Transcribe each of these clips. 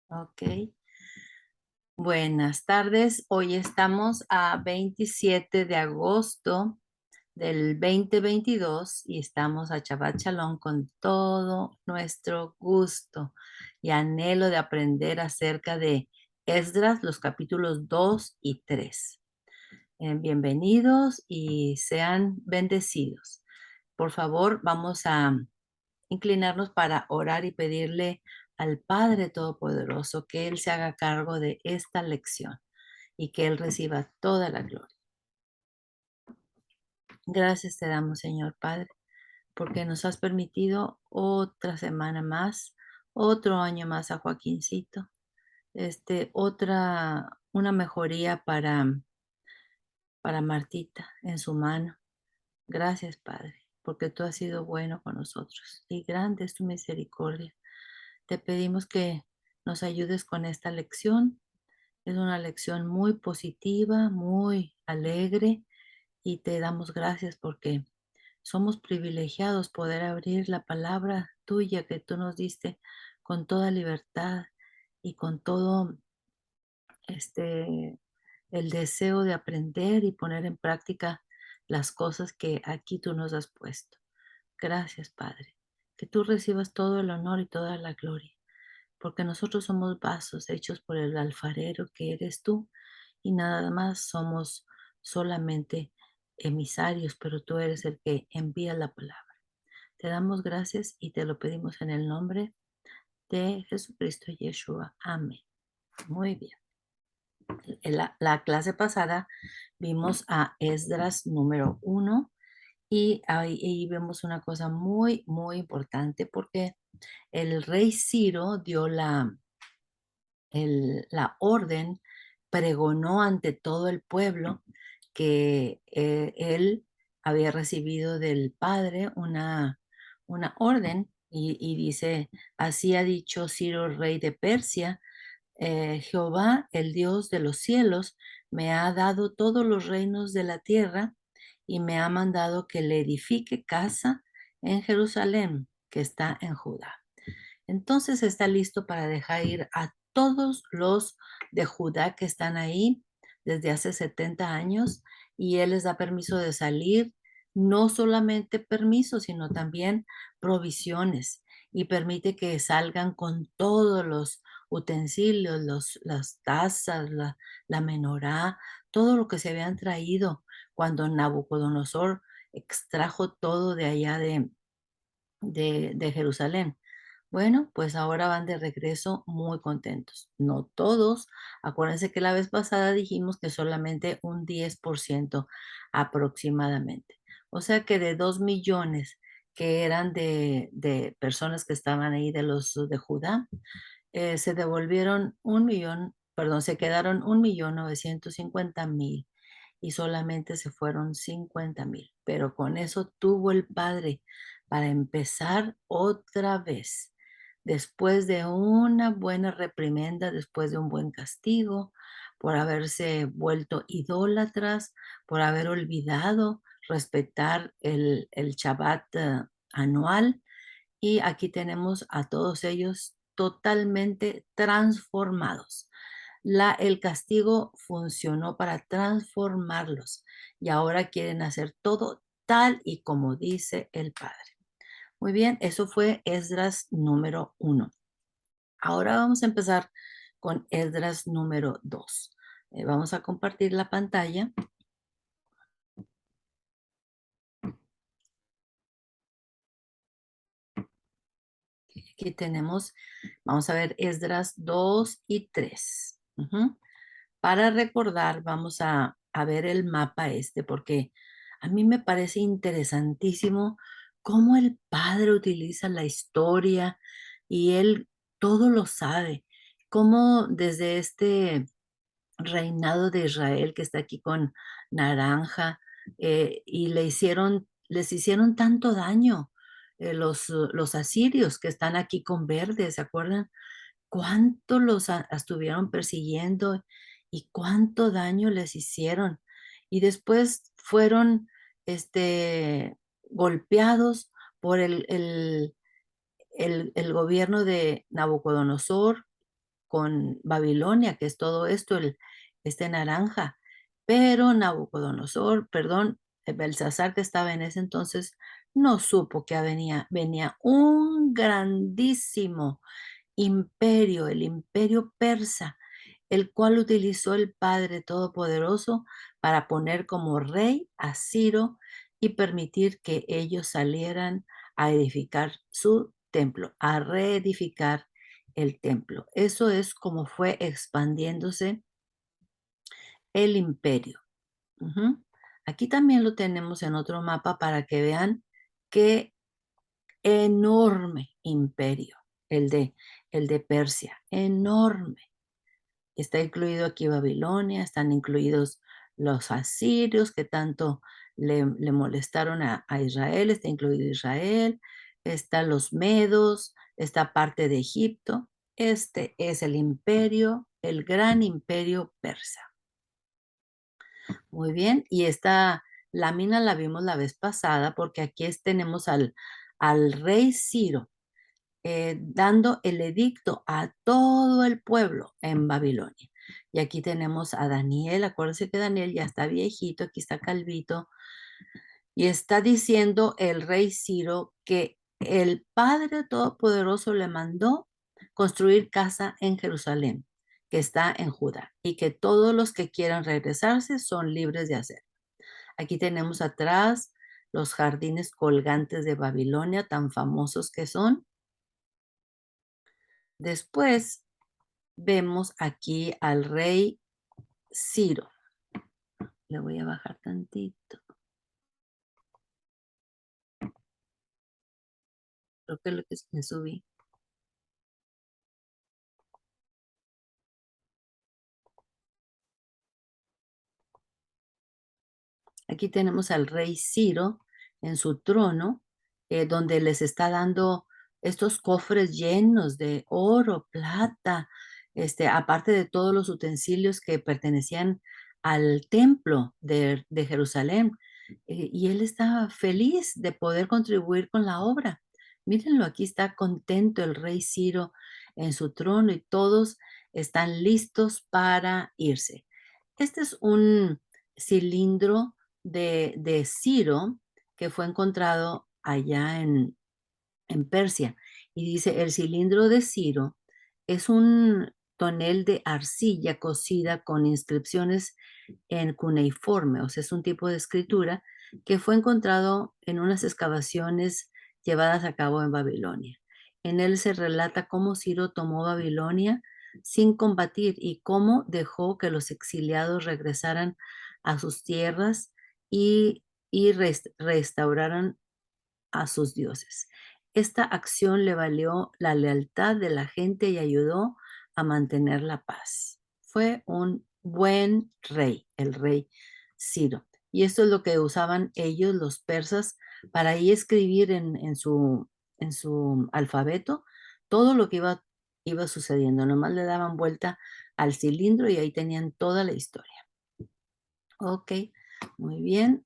Ok. Buenas tardes. Hoy estamos a 27 de agosto del 2022 y estamos a Shabbat Shalom con todo nuestro gusto y anhelo de aprender acerca de Esdras, los capítulos 2 y 3. Bienvenidos y sean bendecidos. Por favor, vamos a inclinarnos para orar y pedirle al Padre Todopoderoso que Él se haga cargo de esta lección y que Él reciba toda la gloria. Gracias te damos, Señor Padre, porque nos has permitido otra semana más, otro año más a Joaquincito, una mejoría para Martita en su mano. Gracias, Padre, porque tú has sido bueno con nosotros y grande es tu misericordia. Te pedimos que nos ayudes con esta lección. Es una lección muy positiva, muy alegre y te damos gracias porque somos privilegiados poder abrir la palabra tuya que tú nos diste con toda libertad y con todo este el deseo de aprender y poner en práctica las cosas que aquí tú nos has puesto. Gracias, Padre. Que tú recibas todo el honor y toda la gloria, porque nosotros somos vasos hechos por el alfarero que eres tú y nada más somos solamente emisarios, pero tú eres el que envía la palabra. Te damos gracias y te lo pedimos en el nombre de Jesucristo Yeshua. Amén. Muy bien. En la clase pasada vimos a Esdras número 1 y ahí vemos una cosa muy, muy importante porque el rey Ciro dio la orden, pregonó ante todo el pueblo que él había recibido del Padre una orden y dice, así ha dicho Ciro, rey de Persia, Jehová, el Dios de los cielos, me ha dado todos los reinos de la tierra y me ha mandado que le edifique casa en Jerusalén, que está en Judá. Entonces está listo para dejar ir a todos los de Judá que están ahí desde hace 70 años y él les da permiso de salir, no solamente permiso, sino también provisiones y permite que salgan con todos los utensilios, las tazas, la menorá, todo lo que se habían traído cuando Nabucodonosor extrajo todo de allá de Jerusalén. Bueno, pues ahora van de regreso muy contentos. No todos. Acuérdense que la vez pasada dijimos que solamente un 10% aproximadamente. O sea que de 2 millones que eran de personas que estaban ahí de los de Judá, se devolvieron 1 millón, perdón, se quedaron 1.950.000 y solamente se fueron 50.000. Pero con eso tuvo el Padre para empezar otra vez. Después de una buena reprimenda, después de un buen castigo, por haberse vuelto idólatras, por haber olvidado respetar el Shabbat anual. Y aquí tenemos a todos ellos totalmente transformados. El castigo funcionó para transformarlos y ahora quieren hacer todo tal y como dice el Padre. Muy bien, eso fue Esdras número 1. Ahora vamos a empezar con Esdras número 2. Vamos a compartir la pantalla. Aquí tenemos, vamos a ver Esdras 2 y 3. Para recordar, vamos a ver el mapa porque a mí me parece interesantísimo cómo el Padre utiliza la historia y él todo lo sabe, cómo desde este reinado de Israel que está aquí con naranja y les hicieron tanto daño los asirios que están aquí con verde, ¿se acuerdan? Cuánto estuvieron persiguiendo y cuánto daño les hicieron. Y después fueron golpeados por el gobierno de Nabucodonosor con Babilonia, que es todo esto, este naranja. Pero Nabucodonosor, perdón, Belsasar, que estaba en ese entonces, no supo que venía un grandísimo imperio, el imperio persa, el cual utilizó el Padre Todopoderoso para poner como rey a Ciro y permitir que ellos salieran a edificar su templo, a reedificar el templo. Eso es como fue expandiéndose el imperio. Ujú. Aquí también lo tenemos en otro mapa para que vean qué enorme imperio, el de Persia, enorme. Está incluido aquí Babilonia, están incluidos los asirios que tanto le molestaron a Israel, está incluido Israel, están los medos, está parte de Egipto. Este es el imperio, el gran imperio persa. Muy bien, y esta lámina la vimos la vez pasada porque aquí tenemos al rey Ciro dando el edicto a todo el pueblo en Babilonia. Y aquí tenemos a Daniel, acuérdense que Daniel ya está viejito, aquí está calvito, y está diciendo el rey Ciro que el Padre Todopoderoso le mandó construir casa en Jerusalén, que está en Judá, y que todos los que quieran regresarse son libres de hacer. Aquí tenemos atrás los jardines colgantes de Babilonia, tan famosos que son. Después vemos aquí al rey Ciro. Le voy a bajar tantito. Creo que es lo que me subí. Aquí tenemos al rey Ciro en su trono, donde les está dando estos cofres llenos de oro, plata, aparte de todos los utensilios que pertenecían al templo de Jerusalén. Y él está feliz de poder contribuir con la obra. Mírenlo, aquí está contento el rey Ciro en su trono y todos están listos para irse. Este es un cilindro de Ciro que fue encontrado allá en Persia. Y dice, el cilindro de Ciro es un tonel de arcilla cocida con inscripciones en cuneiforme, o sea, es un tipo de escritura que fue encontrado en unas excavaciones llevadas a cabo en Babilonia. En él se relata cómo Ciro tomó Babilonia sin combatir y cómo dejó que los exiliados regresaran a sus tierras y restauraran a sus dioses. Esta acción le valió la lealtad de la gente y ayudó a mantener la paz. Fue un buen rey, el rey Ciro. Y esto es lo que usaban ellos, los persas, para ahí escribir en su alfabeto todo lo que iba sucediendo. Nomás le daban vuelta al cilindro y ahí tenían toda la historia. Ok, muy bien.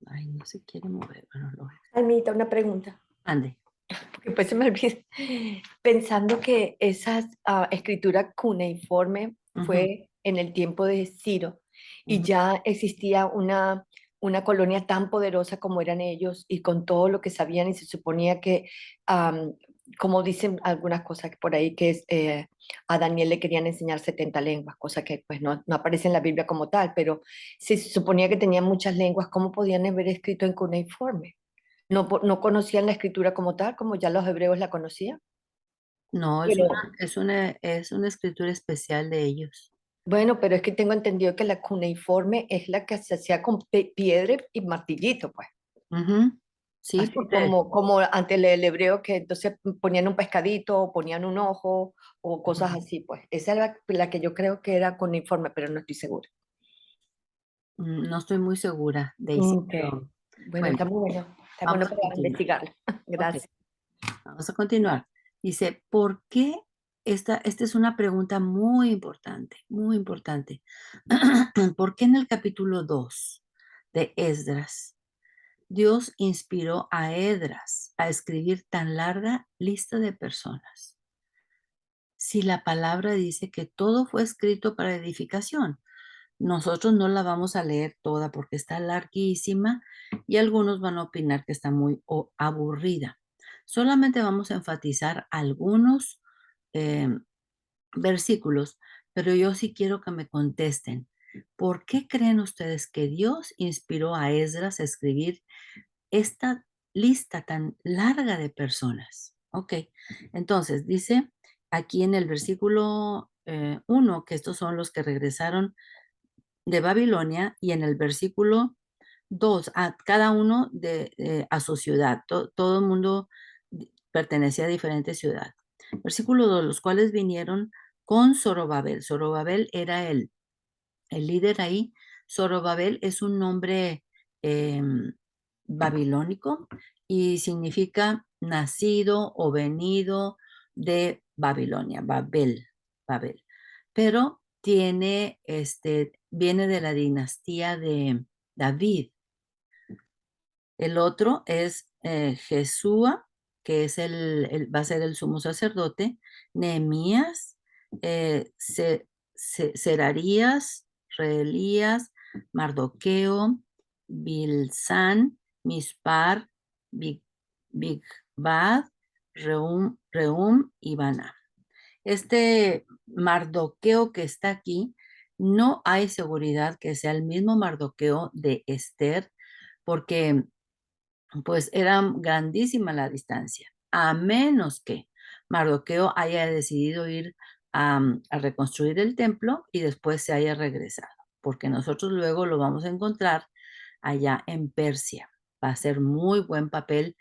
Ay, no se quiere mover. Bueno, Almita, una pregunta. ande. Porque después se me olvida. Pensando que esa escritura cuneiforme fue en el tiempo de Ciro y ya existía una colonia tan poderosa como eran ellos y con todo lo que sabían y se suponía que, como dicen algunas cosas por ahí, que a Daniel le querían enseñar 70 lenguas, cosa que pues no aparece en la Biblia como tal, pero se suponía que tenían muchas lenguas, ¿cómo podían haber escrito en cuneiforme? No conocían la escritura como tal, como ya los hebreos la conocían. No, Pero, es una escritura especial de ellos. bueno, pero es que tengo entendido que la cuneiforme es la que se hacía con piedra y martillito, pues. Ujú. Sí, Así porque como ante el hebreo que entonces ponían un pescadito, o ponían un ojo o cosas así, pues. Esa es la que yo creo que era cuneiforme, pero no estoy segura. no estoy muy segura, Daisy, Ok. pero Bueno, bueno, está muy bueno. Está vamos bueno a para continuar. investigarlo. Ok, Gracias. vamos a continuar. Dice, ¿por qué esta es una pregunta muy importante, muy importante. ¿Por qué en el capítulo 2 de Esdras Dios inspiró a Esdras a escribir tan larga lista de personas? Si la palabra dice que todo fue escrito para edificación, nosotros no la vamos a leer toda porque está larguísima y algunos van a opinar que está muy aburrida. Solamente vamos a enfatizar algunos em, versículos, pero yo sí quiero que me contesten. ¿Por qué creen ustedes que Dios inspiró a Esdras a escribir esta lista tan larga de personas? Ok, entonces dice aquí en el versículo 1 que estos son los que regresaron de Babilonia y en el versículo 2 a cada uno a su ciudad. Todo el mundo pertenecía a diferente ciudad. Versículo 2, los cuales vinieron con Zorobabel. Zorobabel era el líder ahí. Zorobabel es un nombre babilónico y significa nacido o venido de Babilonia, Babel. Pero viene de la dinastía de David. El otro es Jesúa, que es va a ser el sumo sacerdote, Nehemías, Serarías, Reelías, Mardoqueo, Bilsán, Mispar, Bigvad, Reum y Baná. Este Mardoqueo que está aquí, no hay seguridad que sea el mismo Mardoqueo de Esther, porque pues era grandísima la distancia, a menos que Mardoqueo haya decidido ir a reconstruir el templo y después se haya regresado, porque nosotros luego lo vamos a encontrar allá en Persia. Va a ser muy buen papel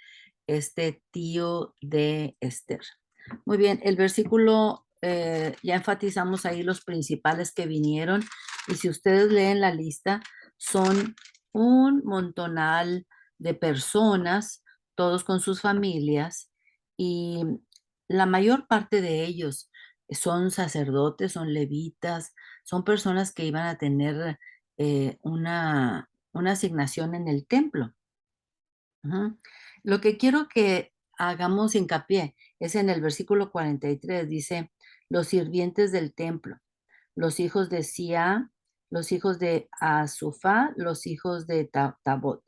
este tío de Esther. Muy bien, el versículo, ya enfatizamos ahí los principales que vinieron y si ustedes leen la lista, son un montonal de personas, todos con sus familias, y la mayor parte de ellos son sacerdotes, son levitas, son personas que iban a tener una asignación en el templo. Ujú. Lo que quiero que hagamos hincapié es en el versículo 43, dice, los sirvientes del templo, los hijos de Sia, los hijos de Azufá, los hijos de Tabot.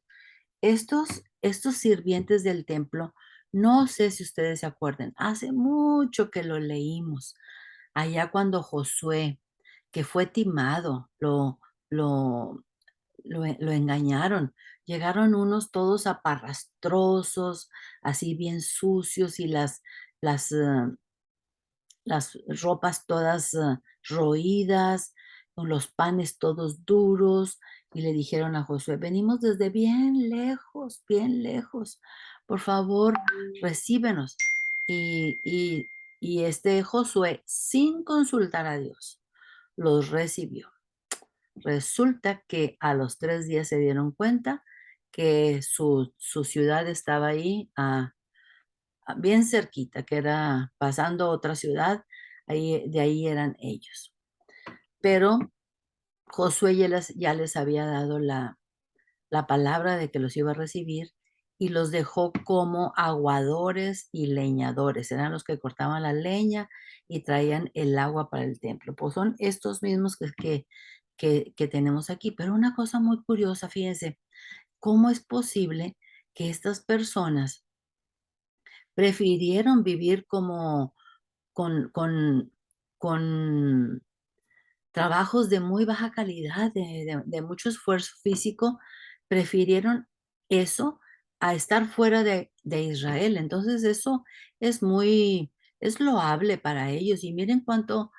Estos sirvientes del templo, no sé si ustedes se acuerdan, hace mucho que lo leímos, allá cuando Josué, que fue timado, lo, lo engañaron. Llegaron unos todos aparrastrosos, así bien sucios y las, eh, las ropas todas roídas, con los panes todos duros, y le dijeron a Josué, venimos desde bien lejos, por favor, recíbenos. Y, y, y este Josué, sin consultar a Dios, los recibió. Resulta que a los 3 días se dieron cuenta que su ciudad estaba ahí bien cerquita, que era pasando otra ciudad, de ahí eran ellos. Pero Josué ya les había dado la palabra de que los iba a recibir y los dejó como aguadores y leñadores. Eran los que cortaban la leña y traían el agua para el templo. Pues son estos mismos que tenemos aquí. Pero una cosa muy curiosa, fíjense, ¿cómo es posible que estas personas prefirieron vivir como con, con, con trabajos de muy baja calidad, de mucho esfuerzo físico, prefirieron eso a estar fuera de Israel? Entonces eso es es loable para ellos. Y miren cuánto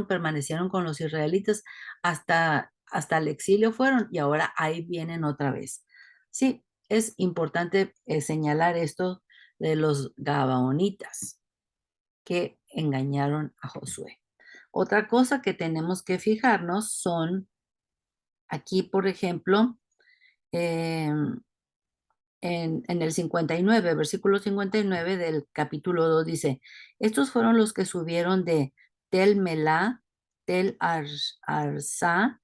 permanecieron con los israelitas hasta el exilio fueron y ahora ahí vienen otra vez. Sí, es importante señalar esto de los gabaonitas que engañaron a Josué. Otra cosa que tenemos que fijarnos son aquí, por ejemplo, eh, en el 59, versículo 59 del capítulo 2 dice, estos fueron los que subieron de Tel Melá, Tel Arsa,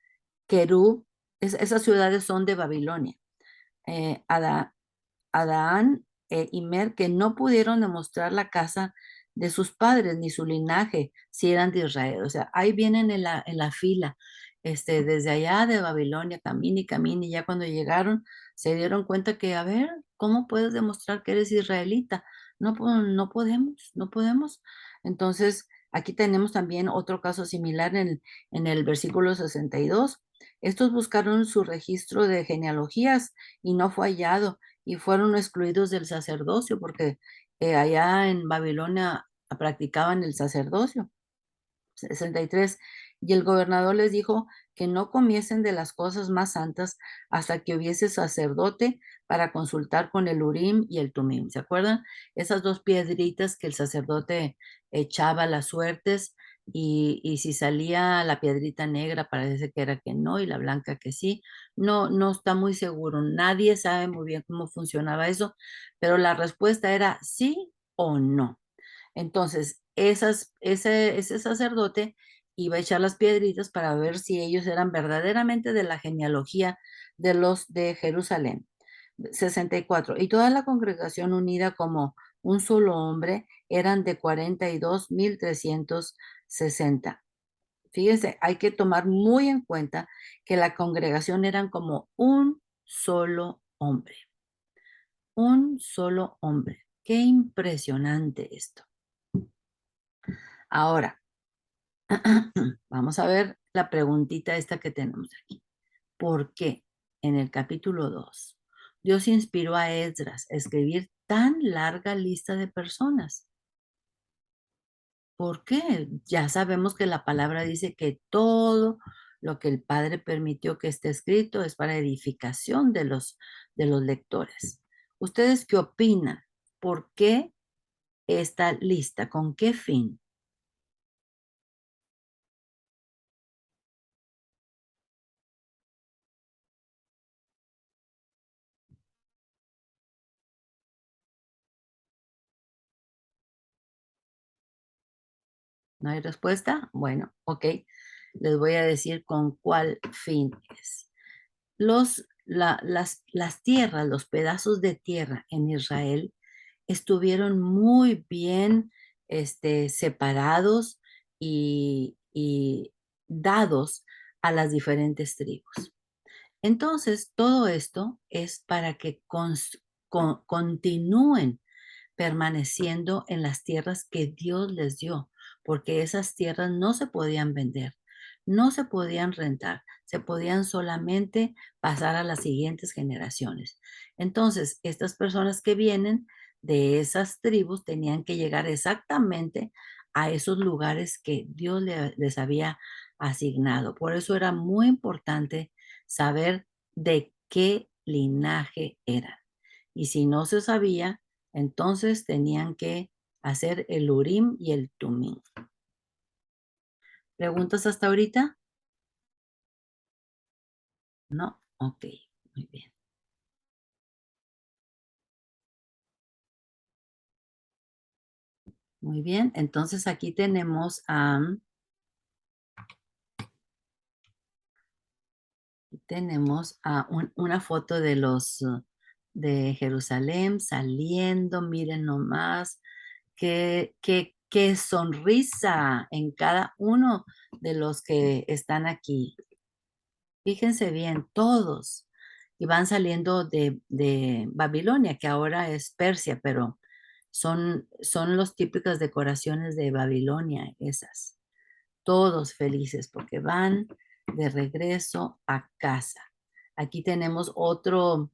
Kerub, esas ciudades son de Babilonia, Ada, Adán e Imer, que no pudieron demostrar la casa de sus padres ni su linaje, si eran de Israel. O sea, ahí vienen en la fila, desde allá de Babilonia, camina y ya cuando llegaron se dieron cuenta que, a ver, ¿cómo puedes demostrar que eres israelita? No, no podemos, no podemos. Entonces, aquí tenemos también otro caso similar en el versículo 62. Estos buscaron su registro de genealogías y no fue hallado y fueron excluidos del sacerdocio porque allá en Babilonia practicaban el sacerdocio. 63. Y el gobernador les dijo que no comiesen de las cosas más santas hasta que hubiese sacerdote para consultar con el Urim y el Tumim. ¿Se acuerdan? Esas dos piedritas que el sacerdote echaba las suertes y si salía la piedrita negra parece que era que no y la blanca que sí. No, no está muy seguro. Nadie sabe muy bien cómo funcionaba eso, pero la respuesta era sí o no. Entonces, ese sacerdote iba a echar las piedritas para ver si ellos eran verdaderamente de la genealogía de los de Jerusalén. 64. Y toda la congregación unida como un solo hombre eran de 42,360. Fíjense, hay que tomar muy en cuenta que la congregación eran como un solo hombre. Un solo hombre. Qué impresionante esto. Ahora, vamos a ver la preguntita esta que tenemos aquí. ¿Por qué en el capítulo 2 Dios inspiró a Esdras a escribir tan larga lista de personas? ¿Por qué? Ya sabemos que la palabra dice que todo lo que el Padre permitió que esté escrito es para edificación de los lectores. ¿Ustedes qué opinan? ¿Por qué esta lista? ¿Con qué fin? ¿No hay respuesta? Bueno, ok. Les voy a decir con cuál fin es. Las tierras, los pedazos de tierra en Israel estuvieron muy bien separados y dados a las diferentes tribus. Entonces, todo esto es para que continúen permaneciendo en las tierras que Dios les dio, porque esas tierras no se podían vender, no se podían rentar, se podían solamente pasar a las siguientes generaciones. Entonces, estas personas que vienen de esas tribus tenían que llegar exactamente a esos lugares que Dios les había asignado. Por eso era muy importante saber de qué linaje eran. Y si no se sabía, entonces tenían que hacer el Urim y el Tumim. ¿Preguntas hasta ahorita? No. Ok, muy bien. Muy bien, entonces aquí tenemos una foto de de Jerusalén saliendo, miren nomás, qué sonrisa en cada uno de los que están aquí. Fíjense bien, todos. Y van saliendo de Babilonia, que ahora es Persia, pero son las típicas decoraciones de Babilonia, esas. Todos felices porque van de regreso a casa. Aquí tenemos otro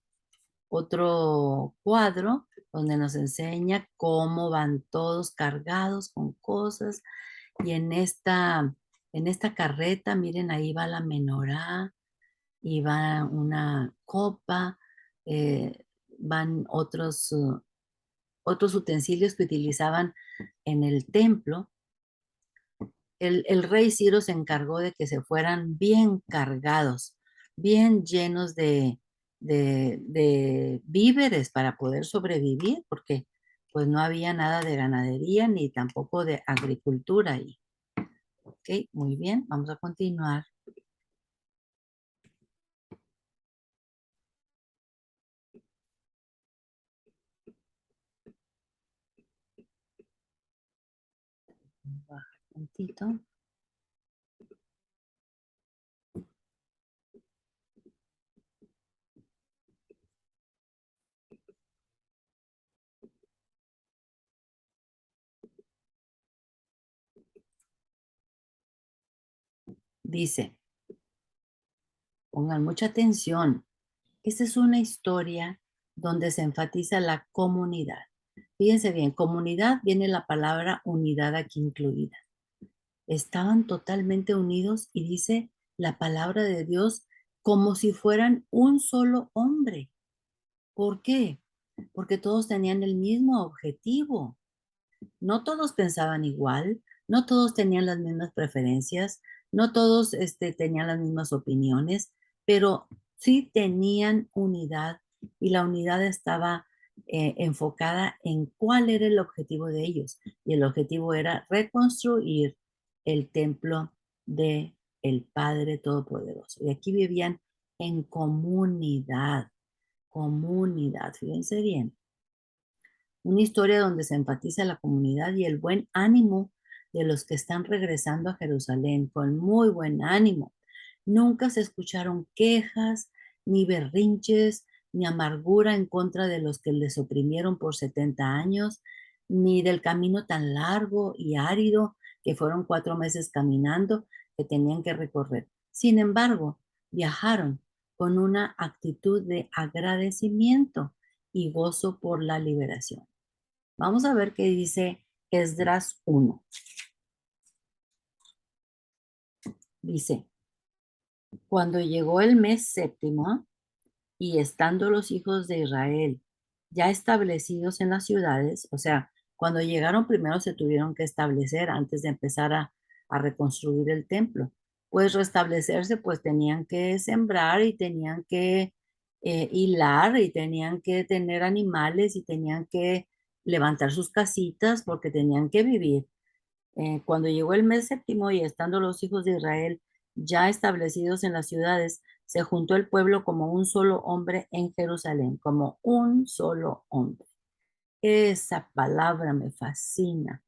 cuadro donde nos enseña cómo van todos cargados con cosas. Y en esta carreta, miren, ahí va la menorá y va una copa, van otros utensilios que utilizaban en el templo. El rey Ciro se encargó de que se fueran bien cargados, bien llenos de víveres para poder sobrevivir, porque pues no había nada de ganadería ni tampoco de agricultura ahí. Ok, muy bien, vamos a continuar. Bajar tantito. Dice, pongan mucha atención. Esta es una historia donde se enfatiza la comunidad. Fíjense bien, comunidad viene la palabra unidad aquí incluida. Estaban totalmente unidos y dice la palabra de Dios como si fueran un solo hombre. ¿Por qué? Porque todos tenían el mismo objetivo. No todos pensaban igual, no todos tenían las mismas preferencias, no todos tenían las mismas opiniones, pero sí tenían unidad y la unidad estaba enfocada en cuál era el objetivo de ellos. Y el objetivo era reconstruir el templo de el Padre Todopoderoso. Y aquí vivían en comunidad, comunidad, fíjense bien. Una historia donde se enfatiza la comunidad y el buen ánimo de los que están regresando a Jerusalén, con muy buen ánimo. Nunca se escucharon quejas, ni berrinches, ni amargura en contra de los que les oprimieron por 70 años, ni del camino tan largo y árido que fueron 4 meses caminando que tenían que recorrer. Sin embargo, viajaron con una actitud de agradecimiento y gozo por la liberación. Vamos a ver qué dice Esdras 1. Dice, cuando llegó el mes séptimo y estando los hijos de Israel ya establecidos en las ciudades, o sea, cuando llegaron primero se tuvieron que establecer antes de empezar a reconstruir el templo. Pues restablecerse, pues tenían que sembrar y tenían que hilar y tenían que tener animales y tenían que levantar sus casitas porque tenían que vivir. Cuando llegó el mes séptimo y estando los hijos de Israel ya establecidos en las ciudades, se juntó el pueblo como un solo hombre en Jerusalén, como un solo hombre. Esa palabra me fascina,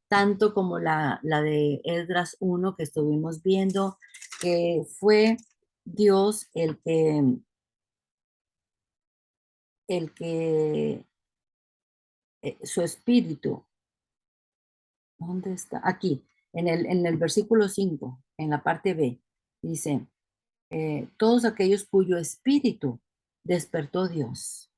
tanto como la de Esdras 1 que estuvimos viendo, que fue Dios el que su espíritu. ¿Dónde está? Aquí, en el versículo 5, en la parte B, dice, todos aquellos cuyo espíritu despertó Dios.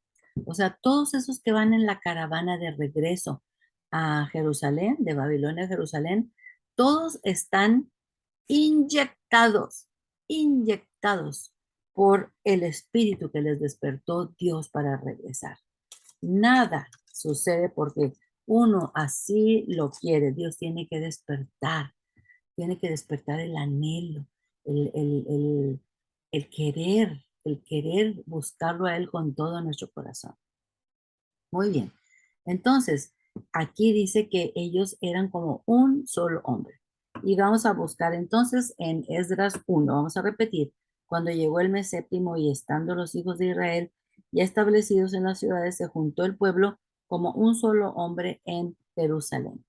O sea, todos esos que van en la caravana de regreso a Jerusalén, de Babilonia a Jerusalén, todos están inyectados, inyectados por el espíritu que les despertó Dios para regresar. Nada sucede porque uno así lo quiere. Dios tiene que despertar el anhelo, el, el, el, el querer buscarlo a Él con todo nuestro corazón. Muy bien. Entonces, aquí dice que ellos eran como un solo hombre. Y vamos a buscar entonces en Esdras 1, vamos a repetir, cuando llegó el mes séptimo y estando los hijos de Israel ya establecidos en las ciudades, se juntó el pueblo como un solo hombre en Jerusalén.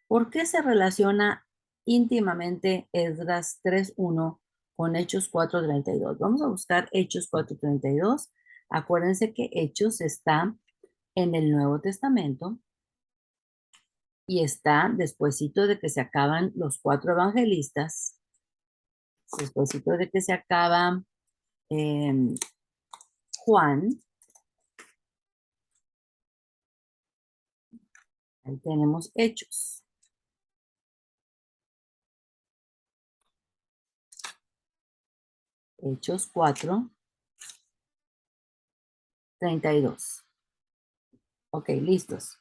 ¿Por qué se relaciona íntimamente Esdras 3:1 con Hechos 4:32? Vamos a buscar Hechos 4:32. Acuérdense que Hechos está en el Nuevo Testamento y está despuesito de que se acaban los 4 evangelistas, despuesito de que se acaba eh, Juan. Ahí tenemos Hechos. Hechos 4:32. Ok, listos.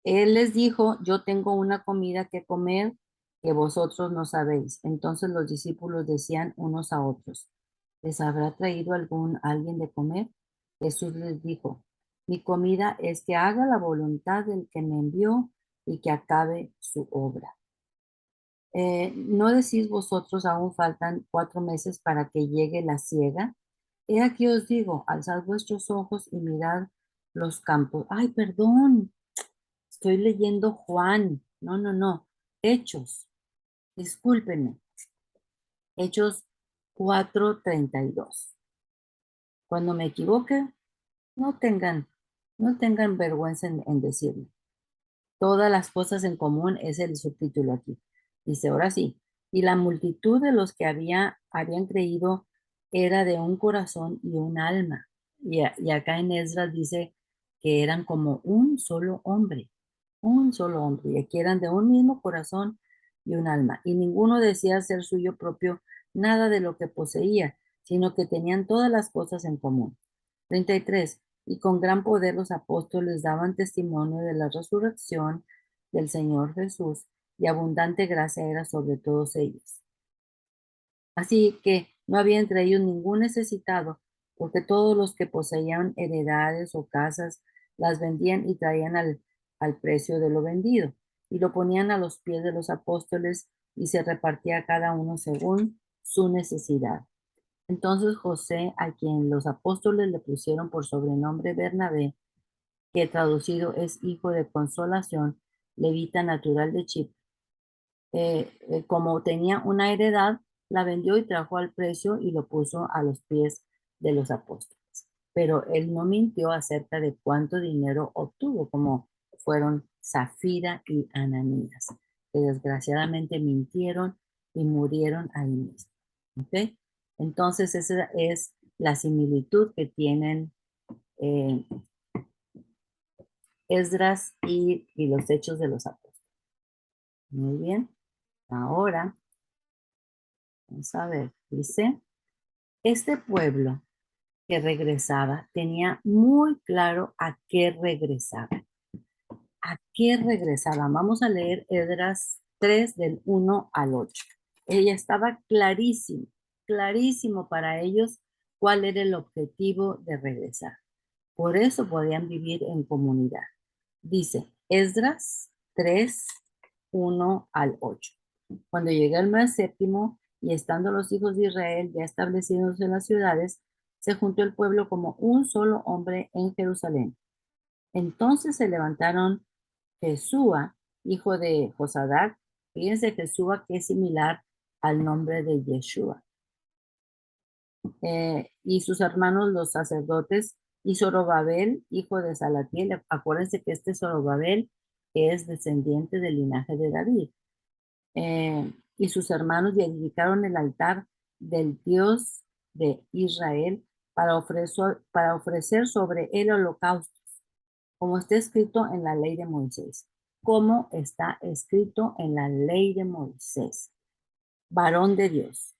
Él les dijo, yo tengo una comida que comer que vosotros no sabéis. Entonces los discípulos decían unos a otros, ¿Les habrá traído alguien de comer? Jesús les dijo, mi comida es que haga la voluntad del que me envió y que acabe su obra. ¿No decís vosotros aún faltan 4 meses para que llegue la siega? He aquí os digo, alzad vuestros ojos y mirad los campos. Ay, perdón, estoy leyendo Juan. No, no, no. Hechos, discúlpenme. Hechos 4:32. Cuando me equivoque, no tengan, no tengan vergüenza en decirlo. Todas las cosas en común es el subtítulo aquí. Dice, ahora sí, y la multitud de los que habían creído era de un corazón y un alma. Y acá en Esdras dice que eran como un solo hombre, y aquí eran de un mismo corazón y un alma. Y ninguno decía ser suyo propio nada de lo que poseía, sino que tenían todas las cosas en común. 33. Y con gran poder los apóstoles daban testimonio de la resurrección del Señor Jesús, y abundante gracia era sobre todos ellos. Así que no había entre ellos ningún necesitado, porque todos los que poseían heredades o casas las vendían y traían al precio de lo vendido, y lo ponían a los pies de los apóstoles, y se repartía cada uno según su necesidad. Entonces José, a quien los apóstoles le pusieron por sobrenombre Bernabé, que traducido es hijo de consolación, levita natural de Chipre, como tenía una heredad, la vendió y trajo al precio y lo puso a los pies de los apóstoles. Pero él no mintió acerca de cuánto dinero obtuvo, como fueron Zafira y Ananías, que desgraciadamente mintieron y murieron ahí mismo. ¿Ok? Entonces esa es la similitud que tienen eh, Esdras y los hechos de los apóstoles. Muy bien. Ahora, vamos a ver, dice, este pueblo que regresaba tenía muy claro a qué regresaba. ¿A qué regresaba? Vamos a leer Esdras 3 del 1 al 8. Ella estaba clarísimo, clarísimo para ellos cuál era el objetivo de regresar. Por eso podían vivir en comunidad. Dice Esdras 3, 1 al 8. Cuando llegó el mes séptimo y estando los hijos de Israel ya establecidos en las ciudades, se juntó el pueblo como un solo hombre en Jerusalén. Entonces se levantaron Jesúa, hijo de Josadac. Fíjense Jesúa, que es similar al nombre de Yeshua. Y sus hermanos los sacerdotes, y Zorobabel, hijo de Salatiel. Acuérdense que este Zorobabel es descendiente del linaje de David. Y sus hermanos y edificaron el altar del Dios de Israel para ofrecer sobre el holocausto, como está escrito en la ley de Moisés. Como está escrito en la ley de Moisés, varón de Dios.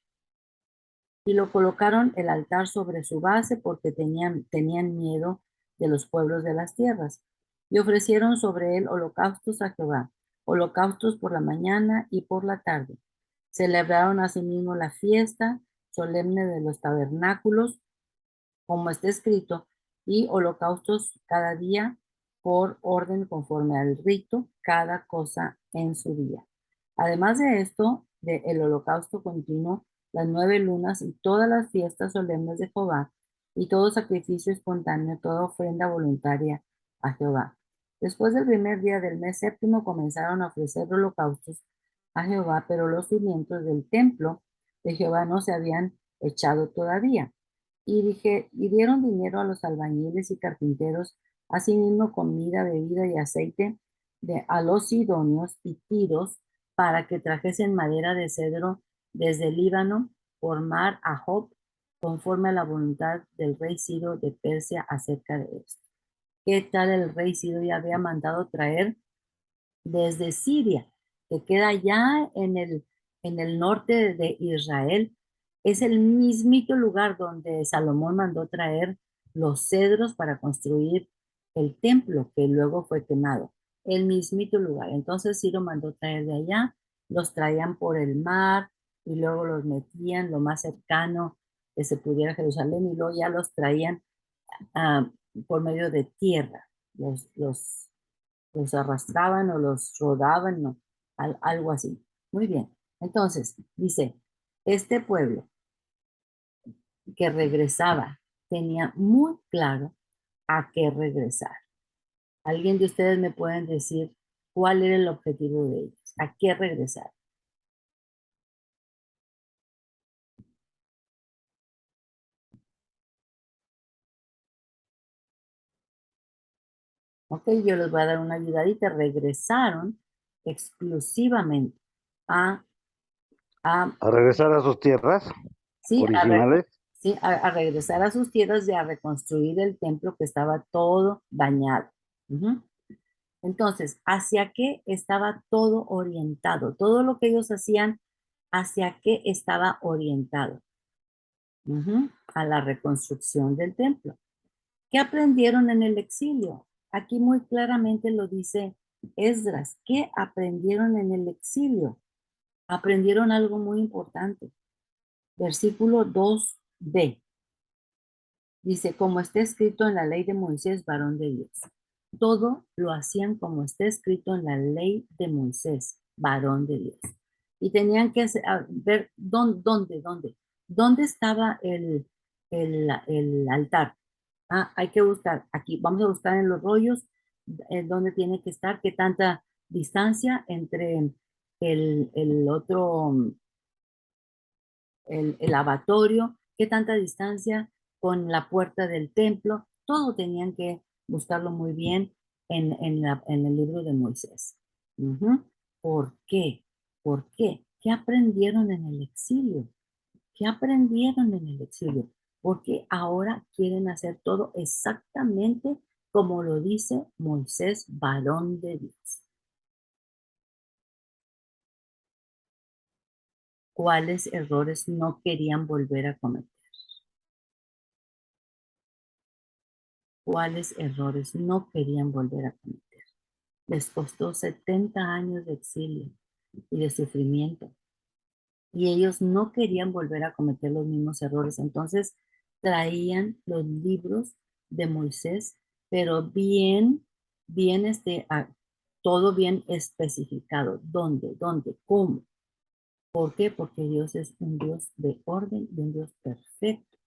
Y lo colocaron el altar sobre su base porque tenían miedo de los pueblos de las tierras. Y ofrecieron sobre él holocaustos a Jehová, holocaustos por la mañana y por la tarde. Celebraron asimismo la fiesta solemne de los tabernáculos, como está escrito, y holocaustos cada día por orden conforme al rito, cada cosa en su día. Además de esto, del holocausto continuo, las 9 lunas y todas las fiestas solemnes de Jehová, y todo sacrificio espontáneo, toda ofrenda voluntaria a Jehová. Después del primer día del mes séptimo comenzaron a ofrecer holocaustos a Jehová, pero los cimientos del templo de Jehová no se habían echado todavía. Y dieron dinero a los albañiles y carpinteros, asimismo comida, bebida y aceite a los sidonios y tiros, para que trajesen madera de cedro desde el Líbano por mar a Job, conforme a la voluntad del rey Ciro de Persia acerca de esto. ¿Qué tal el rey Ciro ya había mandado traer desde Siria, que queda ya en el norte de Israel? Es el mismito lugar donde Salomón mandó traer los cedros para construir el templo que luego fue quemado. El mismito lugar. Entonces Ciro mandó traer de allá, los traían por el mar y luego los metían lo más cercano que se pudiera Jerusalén, y luego ya los traían ah, por medio de tierra, los arrastraban o los rodaban, no, algo así. Muy bien. Entonces, dice, este pueblo que regresaba tenía muy claro a qué regresar. ¿Alguien de ustedes me pueden decir cuál era el objetivo de ellos? ¿A qué regresar? Ok, yo les voy a dar una ayudadita. Regresaron exclusivamente a, a, A regresar a sus tierras sí, originales. sí, a regresar a sus tierras y a reconstruir el templo que estaba todo dañado. Ujú. Entonces, ¿hacia qué estaba todo orientado? Todo lo que ellos hacían, ¿hacia qué estaba orientado? Ujú, a la reconstrucción del templo. ¿Qué aprendieron en el exilio? Aquí muy claramente lo dice Esdras. ¿Qué aprendieron en el exilio? Aprendieron algo muy importante. Versículo 2b. Dice, como está escrito en la ley de Moisés, varón de Dios. Todo lo hacían como está escrito en la ley de Moisés, varón de Dios. Y tenían que ver dónde estaba el altar. Ah, hay que buscar aquí, vamos a buscar en los rollos dónde tiene que estar, qué tanta distancia entre el otro el lavatorio, qué tanta distancia con la puerta del templo, todo tenían que buscarlo muy bien en el libro de Moisés. Ujú. ¿Por qué? ¿Por qué? ¿Qué aprendieron en el exilio? ¿Qué aprendieron en el exilio? Porque ahora quieren hacer todo exactamente como lo dice Moisés, varón de Dios. ¿Cuáles errores no querían volver a cometer? ¿Cuáles errores no querían volver a cometer? Les costó 70 años de exilio y de sufrimiento, y ellos no querían volver a cometer los mismos errores. Entonces traían los libros de Moisés, pero bien todo bien especificado. ¿Dónde? ¿Cómo? ¿Por qué? Porque Dios es un Dios de orden y un Dios perfecto.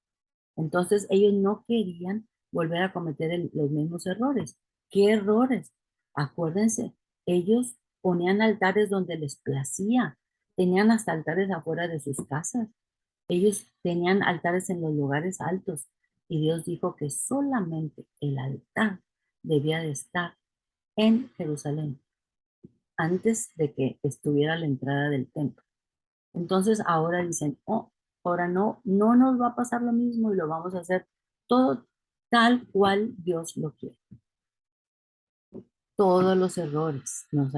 Entonces ellos no querían volver a cometer los mismos errores. ¿Qué errores? Acuérdense, ellos ponían altares donde les placía, tenían hasta altares afuera de sus casas, ellos tenían altares en los lugares altos, y Dios dijo que solamente el altar debía de estar en Jerusalén antes de que estuviera la entrada del templo. Entonces ahora dicen, oh, ahora no nos va a pasar lo mismo y lo vamos a hacer todo tal cual Dios lo quiere. Todos los errores nos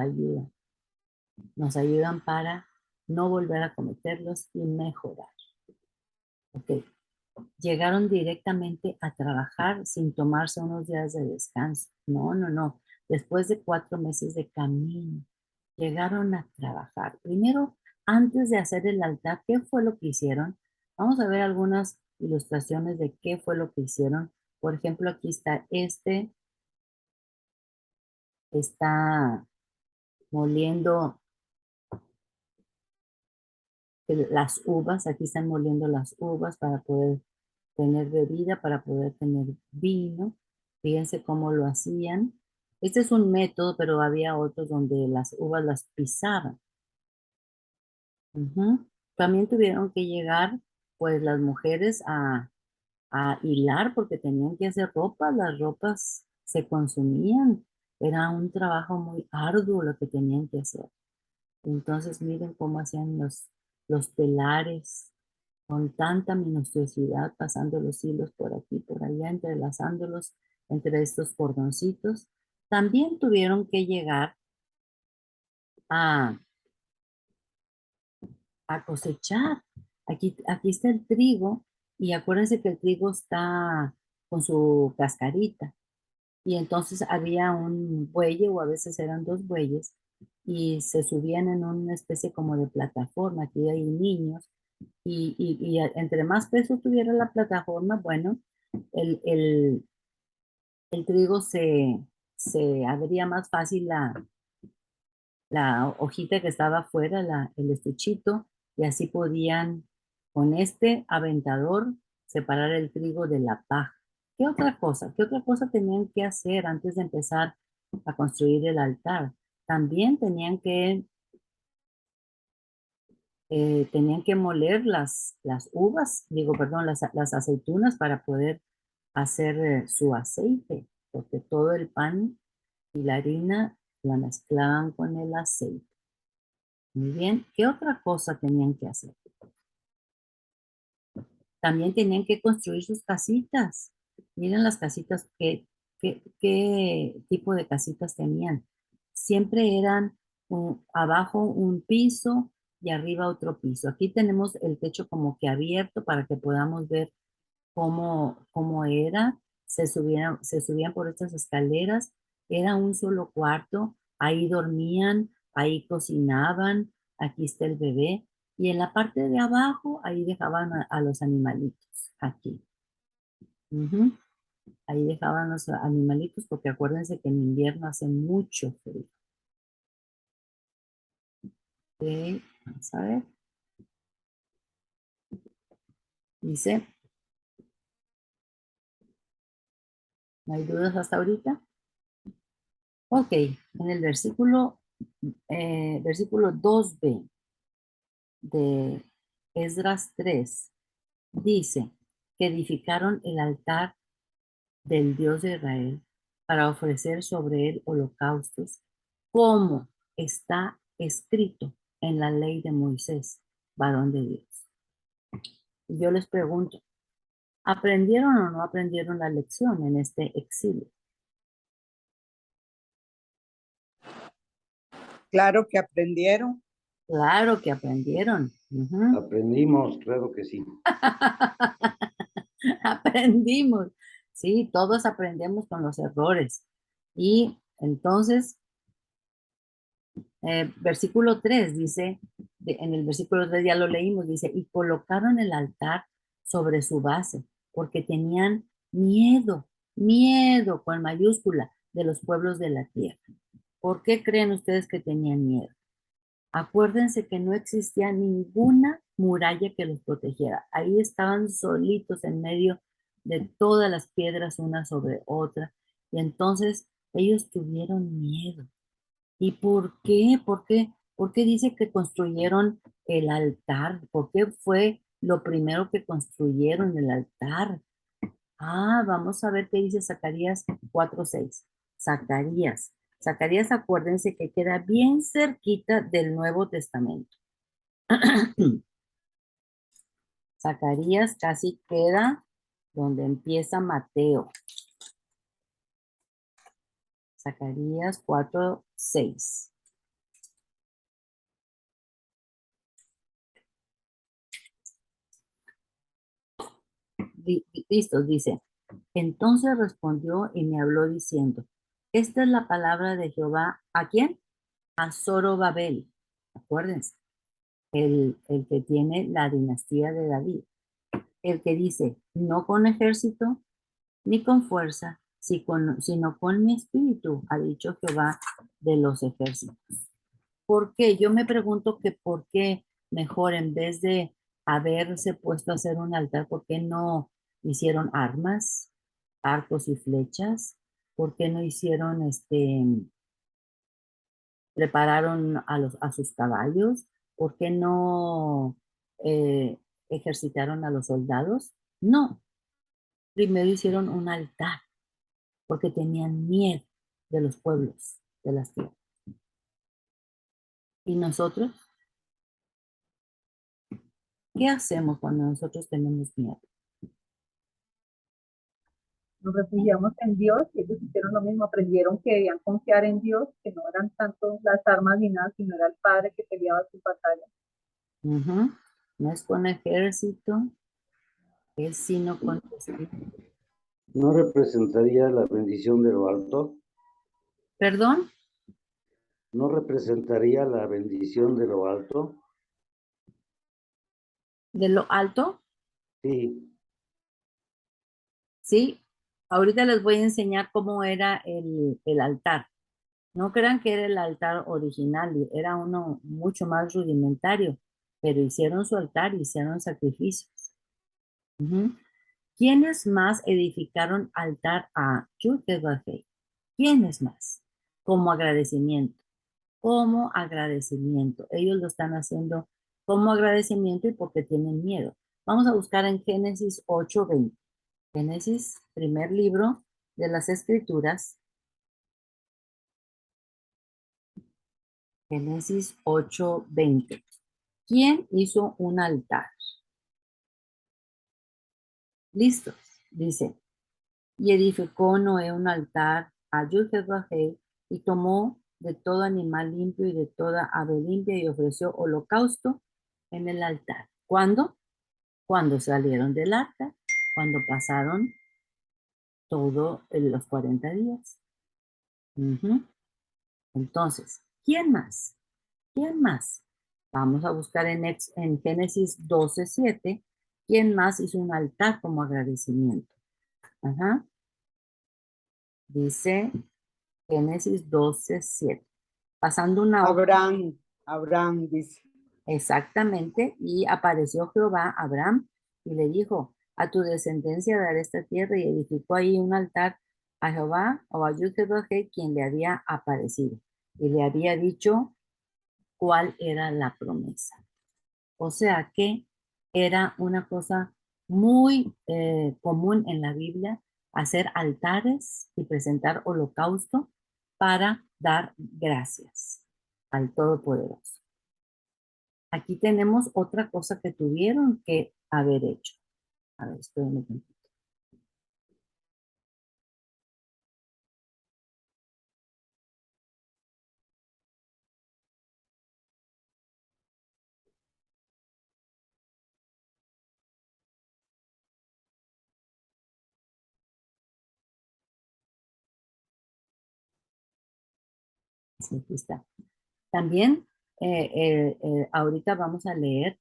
ayudan para no volver a cometerlos y mejorar. Ok, llegaron directamente a trabajar sin tomarse unos días de descanso. No. Después de 4 meses de camino, llegaron a trabajar. Primero, antes de hacer el altar, ¿qué fue lo que hicieron? Vamos a ver algunas ilustraciones de qué fue lo que hicieron. Por ejemplo, aquí está está moliendo las uvas. Aquí están moliendo las uvas para poder tener bebida, para poder tener vino. Fíjense cómo lo hacían. Este es un método, pero había otros donde las uvas las pisaban. Ujú. También tuvieron que llegar, pues, las mujeres a hilar porque tenían que hacer ropa. Las ropas se consumían. Era un trabajo muy arduo lo que tenían que hacer. Entonces, miren cómo hacían los telares con tanta minuciosidad, pasando los hilos por aquí, por allá, entrelazándolos entre estos cordoncitos. También tuvieron que llegar a, a cosechar. Aquí está el trigo, y acuérdense que el trigo está con su cascarita. Y entonces había un buey, o a veces eran dos bueyes, y se subían en una especie como de plataforma. Aquí hay niños y entre más peso tuviera la plataforma, bueno, el, el, el trigo se abría más fácil la hojita que estaba afuera, el estuchito, y así podían con este aventador separar el trigo de la paja. ¿Qué otra cosa? ¿Qué otra cosa tenían que hacer antes de empezar a construir el altar? También tenían que moler las uvas, digo, perdón, las aceitunas para poder hacer su aceite, porque todo el pan y la harina la mezclaban con el aceite. Muy bien, ¿qué otra cosa tenían que hacer? También tenían que construir sus casitas. Miren las casitas, qué tipo de casitas tenían. Siempre eran abajo un piso y arriba otro piso. Aquí tenemos el techo como que abierto para que podamos ver cómo era. Se subían por estas escaleras. Era un solo cuarto. Ahí dormían, ahí cocinaban. Aquí está el bebé. Y en la parte de abajo, ahí dejaban a los animalitos. Aquí. Ujú. Ahí dejaban los animalitos porque acuérdense que en invierno hace mucho frío. Ok, vamos a ver. Dice, ¿no hay dudas hasta ahorita? Ok, en el versículo 2b de Esdras 3 dice que edificaron el altar del Dios de Israel para ofrecer sobre él holocaustos, como está escrito en la ley de Moisés, varón de Dios. Y yo les pregunto, ¿aprendieron o no aprendieron la lección en este exilio? Claro que aprendieron. Claro que aprendieron. Ujú. Aprendimos, claro que sí. Aprendimos. Sí, todos aprendemos con los errores. Y entonces, versículo 3 dice, en el versículo 3 ya lo leímos, dice, y colocaron el altar sobre su base, porque tenían miedo con mayúscula de los pueblos de la tierra. ¿Por qué creen ustedes que tenían miedo? Acuérdense que no existía ninguna muralla que los protegiera. Ahí estaban solitos en medio de todas las piedras una sobre otra. Y entonces ellos tuvieron miedo. ¿Y por qué? ¿Por qué dice que construyeron el altar? ¿Por qué fue lo primero que construyeron el altar? Ah, vamos a ver qué dice Zacarías 4:6. Zacarías. Zacarías, acuérdense que queda bien cerquita del Nuevo Testamento. Zacarías casi queda donde empieza Mateo. Zacarías 4:6. Listo, dice. Entonces respondió y me habló diciendo, esta es la palabra de Jehová. ¿A quién? A Zorobabel. Acuérdense, el que tiene la dinastía de David. El que dice, no con ejército ni con fuerza, sino con mi espíritu, ha dicho Jehová de los ejércitos. ¿Por qué? Yo me pregunto que por qué mejor en vez de haberse puesto a hacer un altar, ¿por qué no hicieron armas, arcos y flechas? ¿Por qué no hicieron prepararon a sus caballos? ¿Por qué no eh, ejercitaron a los soldados? No, primero hicieron un altar porque tenían miedo de los pueblos, de las tierras. ¿Y nosotros? ¿Qué hacemos cuando nosotros tenemos miedo? Nos refugiamos en Dios y ellos hicieron lo mismo, aprendieron que debían confiar en Dios, que no eran tanto las armas ni nada, sino era el Padre que peleaba sus batallas. Ujú. No es con ejército, es sino con tu espíritu. ¿No representaría la bendición de lo alto? ¿Perdón? ¿No representaría la bendición de lo alto? de lo alto, Sí, ¿sí? Ahorita les voy a enseñar cómo era el altar. No crean que era el altar original, era uno mucho más rudimentario, pero hicieron su altar, hicieron sacrificios. Ujú. ¿Quiénes más edificaron altar a Yud-Heh-Vav-Heh? ¿Quiénes más? Como agradecimiento, como agradecimiento. Ellos lo están haciendo como agradecimiento y porque tienen miedo. Vamos a buscar en Génesis 8:20. Génesis, primer libro de las Escrituras. Génesis 8:20. ¿Quién hizo un altar? Listos, dice. Y edificó Noé un altar a Yud-Heh-Vav-Heh y tomó de todo animal limpio y de toda ave limpia y ofreció holocausto en el altar. ¿Cuándo? Cuando salieron del arca, cuando pasaron todos los 40 días. Ujú. Entonces, ¿quién más? ¿Quién más? Vamos a buscar en Génesis 12:7. ¿Quién más hizo un altar como agradecimiento? Ajá. Dice Génesis 12:7. Pasando una hoja. Abraham dice. Exactamente. Y apareció Jehová a Abraham y le dijo, a tu descendencia daré esta tierra, y edificó ahí un altar a Jehová o a Yud-Heh-Vav-Heh, quien le había aparecido. Y le había dicho cuál era la promesa. O sea que era una cosa muy común en la Biblia hacer altares y presentar holocausto para dar gracias al Todopoderoso. Aquí tenemos otra cosa que tuvieron que haber hecho. A ver, espérenme un poquito. Sí, aquí está. También ahorita vamos a leer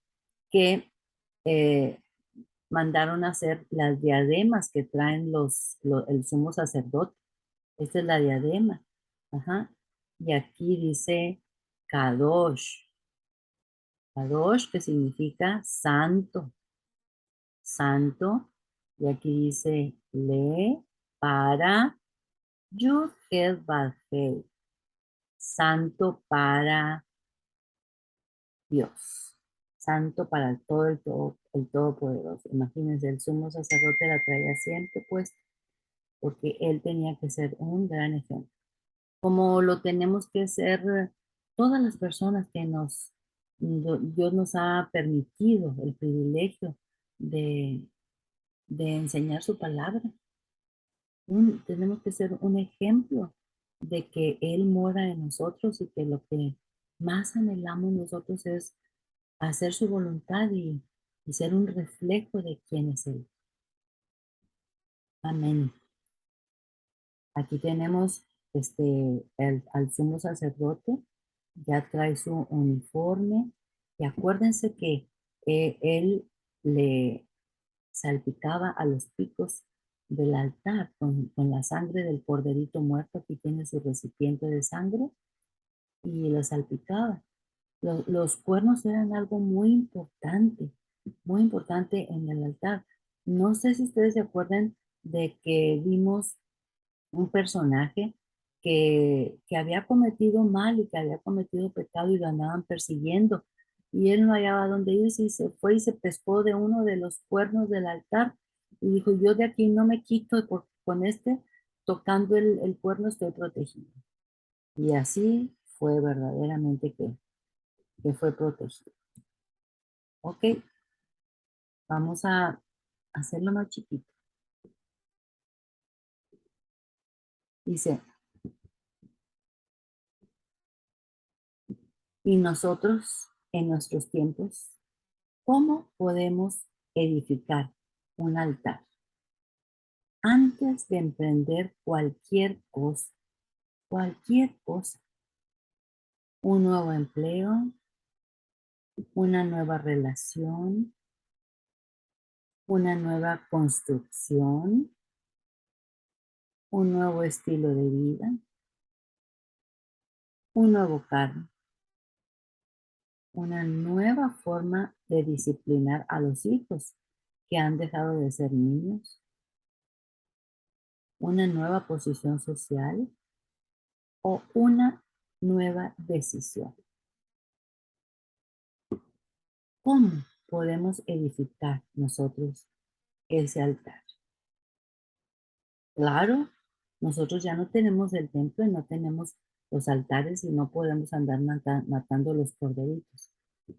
que eh, mandaron a hacer las diademas que traen el sumo sacerdote. Esta es la diadema. Ajá. Y aquí dice Kadosh. Kadosh, que significa santo. Santo. Y aquí dice Le para Yud Heh Vav Heh. Santo para Dios. Santo para el Todopoderoso. Imagínense, el sumo sacerdote la traía siempre puesta, porque él tenía que ser un gran ejemplo. Como lo tenemos que ser todas las personas que Dios nos ha permitido el privilegio de, de enseñar su palabra. Tenemos que ser un ejemplo de que Él mora en nosotros y que lo que más anhelamos nosotros es hacer su voluntad y ser un reflejo de quién es Él. Amén. Aquí tenemos al sumo sacerdote, ya trae su uniforme, y acuérdense que él le salpicaba a los picos del altar con la sangre del corderito muerto. Aquí tiene su recipiente de sangre y lo salpicaba. Los cuernos eran algo muy importante en el altar. No sé si ustedes se acuerdan de que vimos un personaje que había cometido mal y que había cometido pecado y lo andaban persiguiendo. Y él no hallaba dónde irse y se fue y se pescó de uno de los cuernos del altar y dijo, yo de aquí no me quito porque con tocando el cuerno estoy protegido. Y así fue verdaderamente que fue protegido. Ok, vamos a hacerlo más chiquito. Dice, y nosotros en nuestros tiempos, ¿cómo podemos edificar un altar? Antes de emprender cualquier cosa, un nuevo empleo, una nueva relación, una nueva construcción, un nuevo estilo de vida, un nuevo cargo, una nueva forma de disciplinar a los hijos que han dejado de ser niños, una nueva posición social o una nueva decisión. ¿Cómo podemos edificar nosotros ese altar? Claro, nosotros ya no tenemos el templo y no tenemos los altares y no podemos andar matando los corderitos,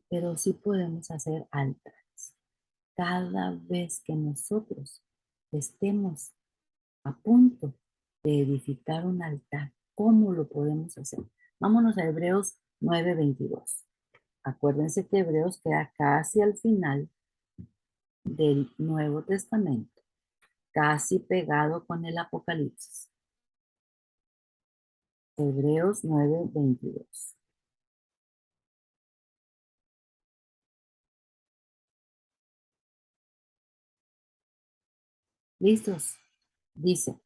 pero sí podemos hacer altares. Cada vez que nosotros estemos a punto de edificar un altar, ¿cómo lo podemos hacer? Vámonos a Hebreos 9:22. Acuérdense que Hebreos queda casi al final del Nuevo Testamento, casi pegado con el Apocalipsis. Hebreos 9:22. ¿Listos? Dice,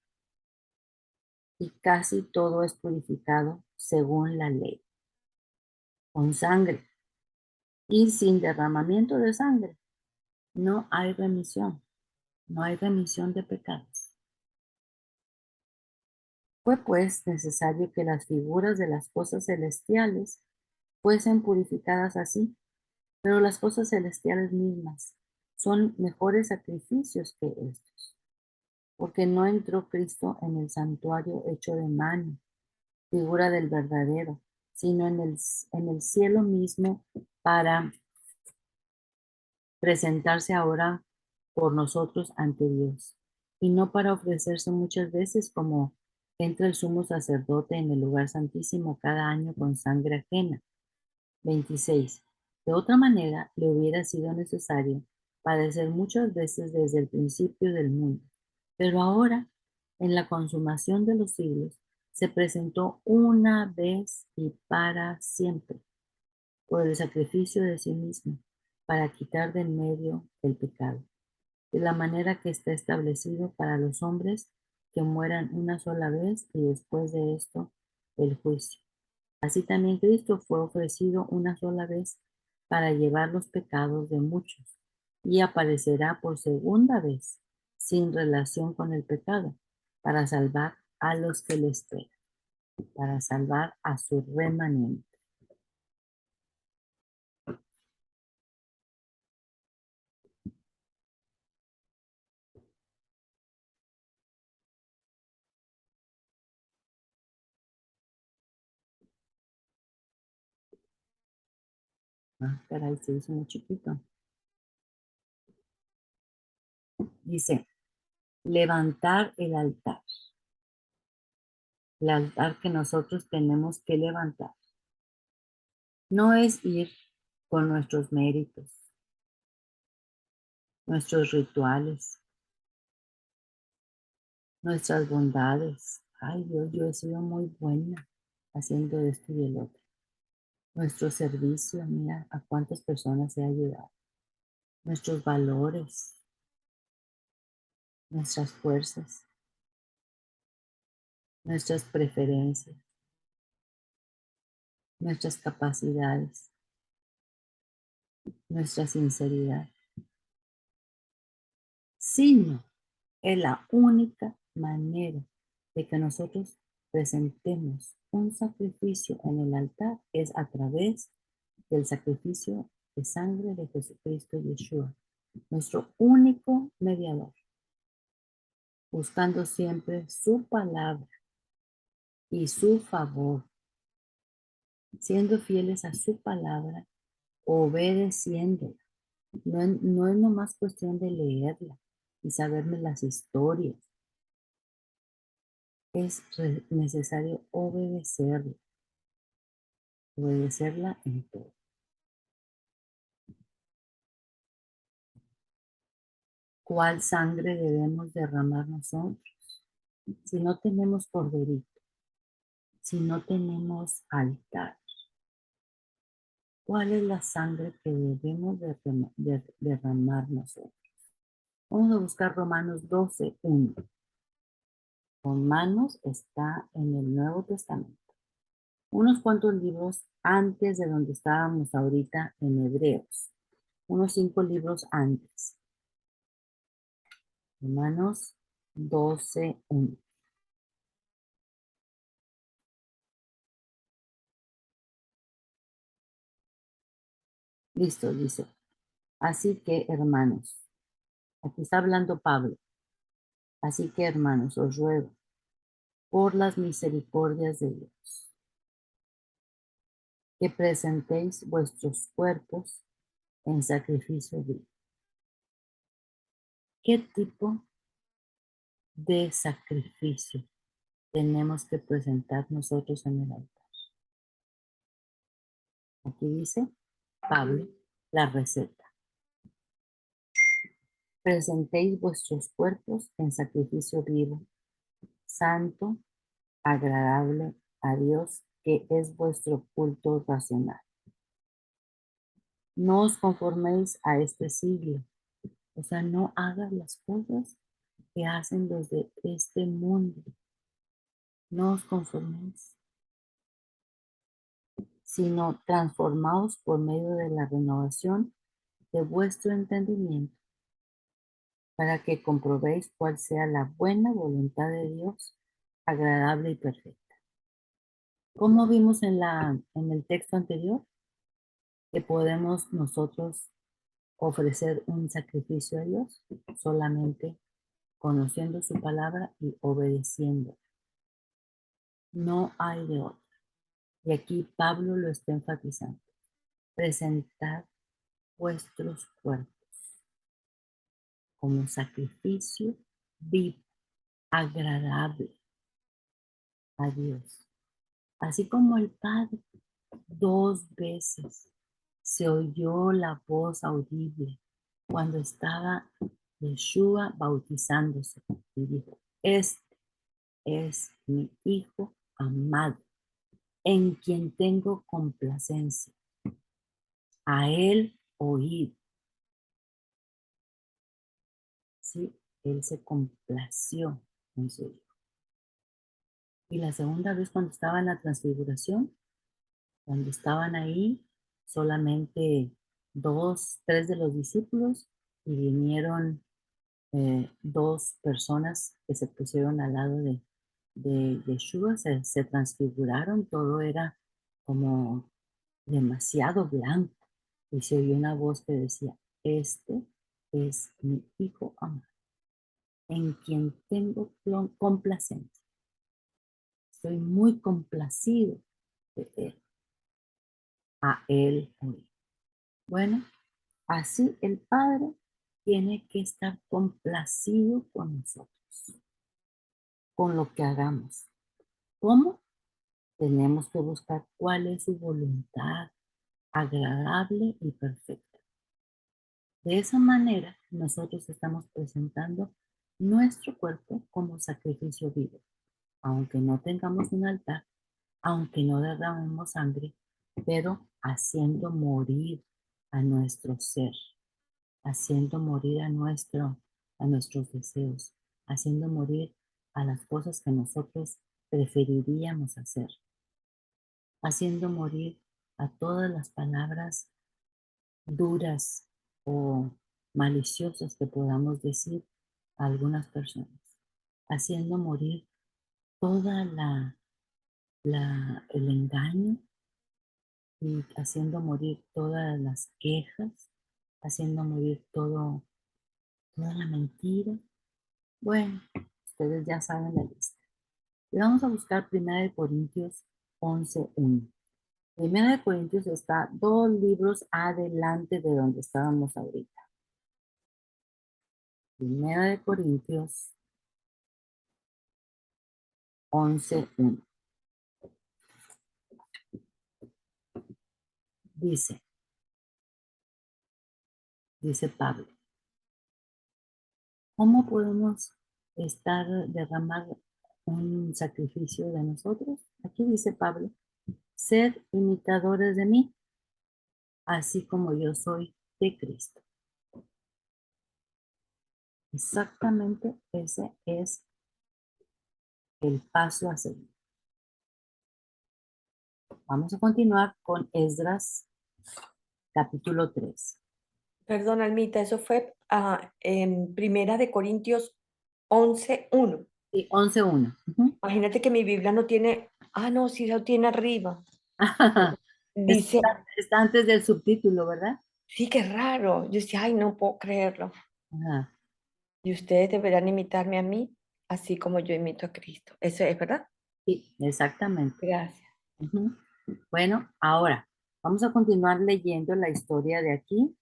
y casi todo es purificado según la ley, con sangre, y sin derramamiento de sangre no hay remisión, no hay remisión de pecados. Fue pues necesario que las figuras de las cosas celestiales fuesen purificadas así, pero las cosas celestiales mismas son mejores sacrificios que estos, porque no entró Cristo en el santuario hecho de mano, figura del verdadero, sino en el cielo mismo para presentarse ahora por nosotros ante Dios, y no para ofrecerse muchas veces como entra el sumo sacerdote en el lugar santísimo cada año con sangre ajena. 26. De otra manera, le hubiera sido necesario padecer muchas veces desde el principio del mundo. Pero ahora, en la consumación de los siglos, se presentó una vez y para siempre por el sacrificio de sí mismo, para quitar de en medio el pecado, de la manera que está establecido para los hombres que mueran una sola vez y después de esto el juicio. Así también Cristo fue ofrecido una sola vez para llevar los pecados de muchos y aparecerá por segunda vez sin relación con el pecado para salvar a los que le esperan, para salvar a su remanente. Ah, caray, se hizo muy chiquito. Dice, levantar el altar que nosotros tenemos que levantar. No es ir con nuestros méritos, nuestros rituales, nuestras bondades. Ay Dios, yo he sido muy buena haciendo esto y el otro. Nuestro servicio, mira a cuántas personas he ayudado. Nuestros valores, nuestras fuerzas, nuestras preferencias, nuestras capacidades, nuestra sinceridad. Sino es la única manera de que nosotros presentemos un sacrificio en el altar es a través del sacrificio de sangre de Jesucristo Yeshua, nuestro único mediador, buscando siempre su palabra y su favor, siendo fieles a su palabra, obedeciéndola. No es nomás cuestión de leerla y saberme las historias. Es necesario obedecerla en todo. ¿Cuál sangre debemos derramar nosotros? Si no tenemos corderito, si no tenemos altar, ¿cuál es la sangre que debemos derramar nosotros? Vamos a buscar Romanos 12:1. Romanos está en el Nuevo Testamento. Unos cuantos libros antes de donde estábamos ahorita en Hebreos. Unos 5 libros antes. Romanos 12:1. Listo, dice. Así que, hermanos, aquí está hablando Pablo. Así que, hermanos, os ruego por las misericordias de Dios, que presentéis vuestros cuerpos en sacrificio vivo. ¿Qué tipo de sacrificio tenemos que presentar nosotros en el altar? Aquí dice Pablo la receta. Presentéis vuestros cuerpos en sacrificio vivo, santo, agradable a Dios, que es vuestro culto racional. No os conforméis a este siglo. O sea, no hagas las cosas que hacen los de este mundo. No os conforméis, sino transformaos por medio de la renovación de vuestro entendimiento, para que comprobéis cuál sea la buena voluntad de Dios, agradable y perfecta. Como vimos en el texto anterior, que podemos nosotros ofrecer un sacrificio a Dios solamente conociendo su palabra y obedeciendo. No hay de otro. Y aquí Pablo lo está enfatizando. Presentad vuestros cuerpos como sacrificio vivo, agradable a Dios. Así como el Padre 2 veces se oyó la voz audible cuando estaba Yeshua bautizándose y dijo, este es mi Hijo amado, en quien tengo complacencia. A él oíd. ¿Sí? Él se complació en su Hijo. Y la segunda vez cuando estaba en la transfiguración, cuando estaban ahí solamente 2, 3 de los discípulos y vinieron 2 personas que se pusieron al lado de Yeshua, se transfiguraron, todo era como demasiado blanco y se oyó una voz que decía, este es mi Hijo amado, en quien tengo complacencia. Estoy muy complacido de él. A él oí. Bueno, así el Padre tiene que estar complacido con nosotros, con lo que hagamos. ¿Cómo? Tenemos que buscar cuál es su voluntad agradable y perfecta. De esa manera, nosotros estamos presentando nuestro cuerpo como sacrificio vivo, aunque no tengamos un altar, aunque no derramemos sangre, pero haciendo morir a nuestro ser, haciendo morir a nuestros deseos, haciendo morir a las cosas que nosotros preferiríamos hacer, haciendo morir a todas las palabras duras o maliciosas que podamos decir a algunas personas, haciendo morir toda el engaño y haciendo morir todas las quejas, haciendo morir toda la mentira. Bueno, ustedes ya saben la lista. Y vamos a buscar 1 Corintios 11:1. 1 Corintios está 2 libros adelante de donde estábamos ahorita. 1 Corintios 11:1. Dice Pablo, ¿cómo podemos derramar un sacrificio de nosotros? Aquí dice Pablo, sed imitadores de mí, así como yo soy de Cristo. Exactamente ese es el paso a seguir. Vamos a continuar con Esdras capítulo 3. Perdón, Almita, eso fue en Primera de Corintios 11:1. Y 11:1. Ujú. Imagínate que mi Biblia no tiene, no, sí lo tiene arriba. Dice, Está antes del subtítulo, ¿verdad? sí, qué raro. Yo decía, ay, no puedo creerlo. Ajá. Y ustedes deberán imitarme a mí, así como yo imito a Cristo. Eso es verdad. Sí, exactamente. Gracias. Ujú. Bueno, ahora vamos a continuar leyendo la historia de aquí.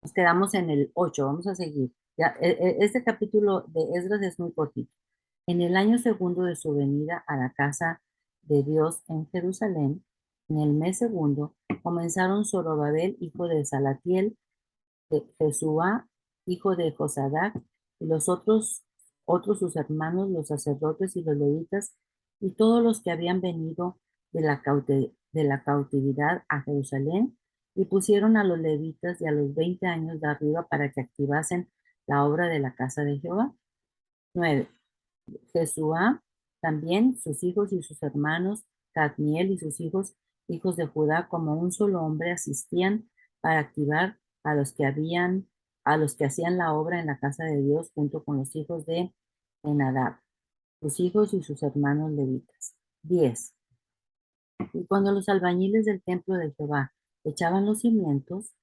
Nos quedamos en el 8, vamos a seguir. Ya, este capítulo de Esdras es muy cortito. En el año segundo de su venida a la casa de Dios en Jerusalén, en el mes segundo, comenzaron Zorobabel, hijo de Salatiel, de Jesúa, hijo de Josadac, y los otros sus hermanos, los sacerdotes y los levitas, y todos los que habían venido de la cautividad a Jerusalén, y pusieron a los levitas de a los 20 años de arriba para que activasen la obra de la casa de Jehová. 9. Jesúa, también sus hijos y sus hermanos, Cadmiel y sus hijos, hijos de Judá, como un solo hombre, asistían para activar a los que hacían la obra en la casa de Dios, junto con los hijos de Enadab, sus hijos y sus hermanos levitas. 10. Y cuando los albañiles del templo de Jehová echaban los cimientos,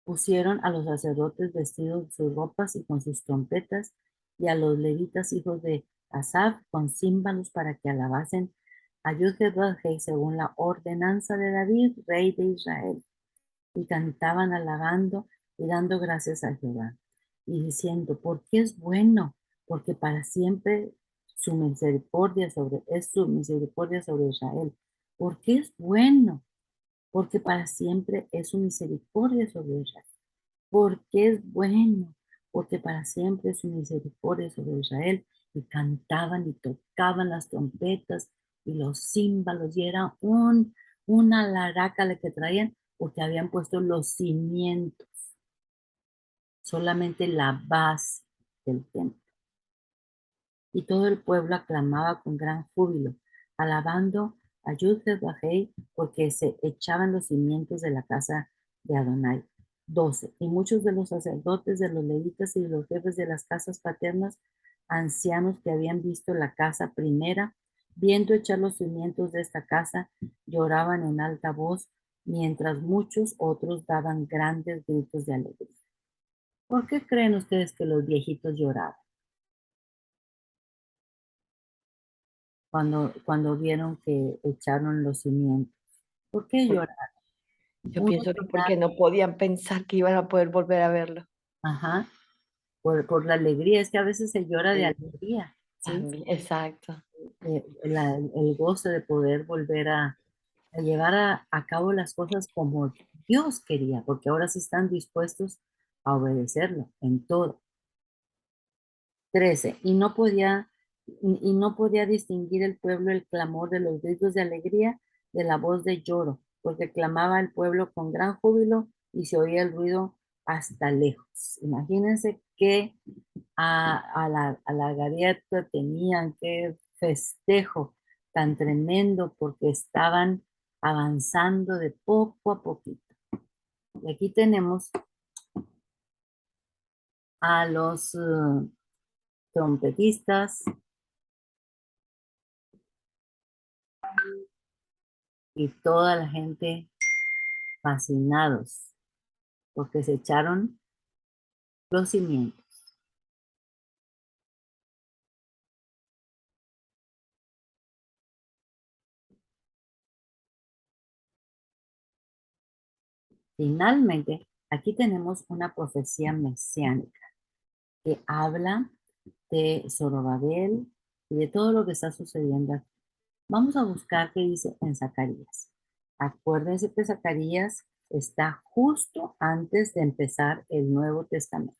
pusieron a los sacerdotes vestidos de sus ropas y con sus trompetas, y a los levitas hijos de Asaf con címbalos para que alabasen a Yud-Heh-Vah-Heh según la ordenanza de David, rey de Israel. Y cantaban alabando y dando gracias a Jehová, y diciendo, porque es bueno, porque para siempre es su misericordia sobre Israel. Porque es bueno, porque para siempre es su misericordia sobre Israel. Porque es bueno, porque para siempre es su misericordia sobre Israel. Y cantaban y tocaban las trompetas y los címbalos, y era una laraca la que traían, porque habían puesto los cimientos, solamente la base del templo. Y todo el pueblo aclamaba con gran júbilo, alabando a Yud-Heh-Vah-Heh, porque se echaban los cimientos de la casa de Adonai. 12. Y muchos de los sacerdotes, de los levitas y de los jefes de las casas paternas, ancianos que habían visto la casa primera, viendo echar los cimientos de esta casa, lloraban en alta voz, mientras muchos otros daban grandes gritos de alegría. ¿Por qué creen ustedes que los viejitos lloraban cuando vieron que echaron los cimientos? ¿Por qué Por- lloraban? Yo Unos pienso que porque lloraban, no podían pensar que iban a poder volver a verlo. ajá, por la alegría. Es que a veces se llora de Sí, alegría, ¿sí? también, exacto. El gozo de poder volver a llevar a cabo las cosas como Dios quería, porque ahora sí están dispuestos a obedecerlo en todo. 13. Y no podía distinguir el pueblo el clamor de los gritos de alegría de la voz de lloro, porque clamaba el pueblo con gran júbilo y se oía el ruido hasta lejos. Imagínense qué algarabía tenían, qué festejo tan tremendo, porque estaban avanzando de poco a poquito. Y aquí tenemos a los trompetistas y toda la gente fascinados porque se echaron los cimientos. Finalmente, aquí tenemos una profecía mesiánica que habla de Zorobabel y de todo lo que está sucediendo aquí. Vamos a buscar qué dice en Zacarías. Acuérdense que Zacarías está justo antes de empezar el Nuevo Testamento.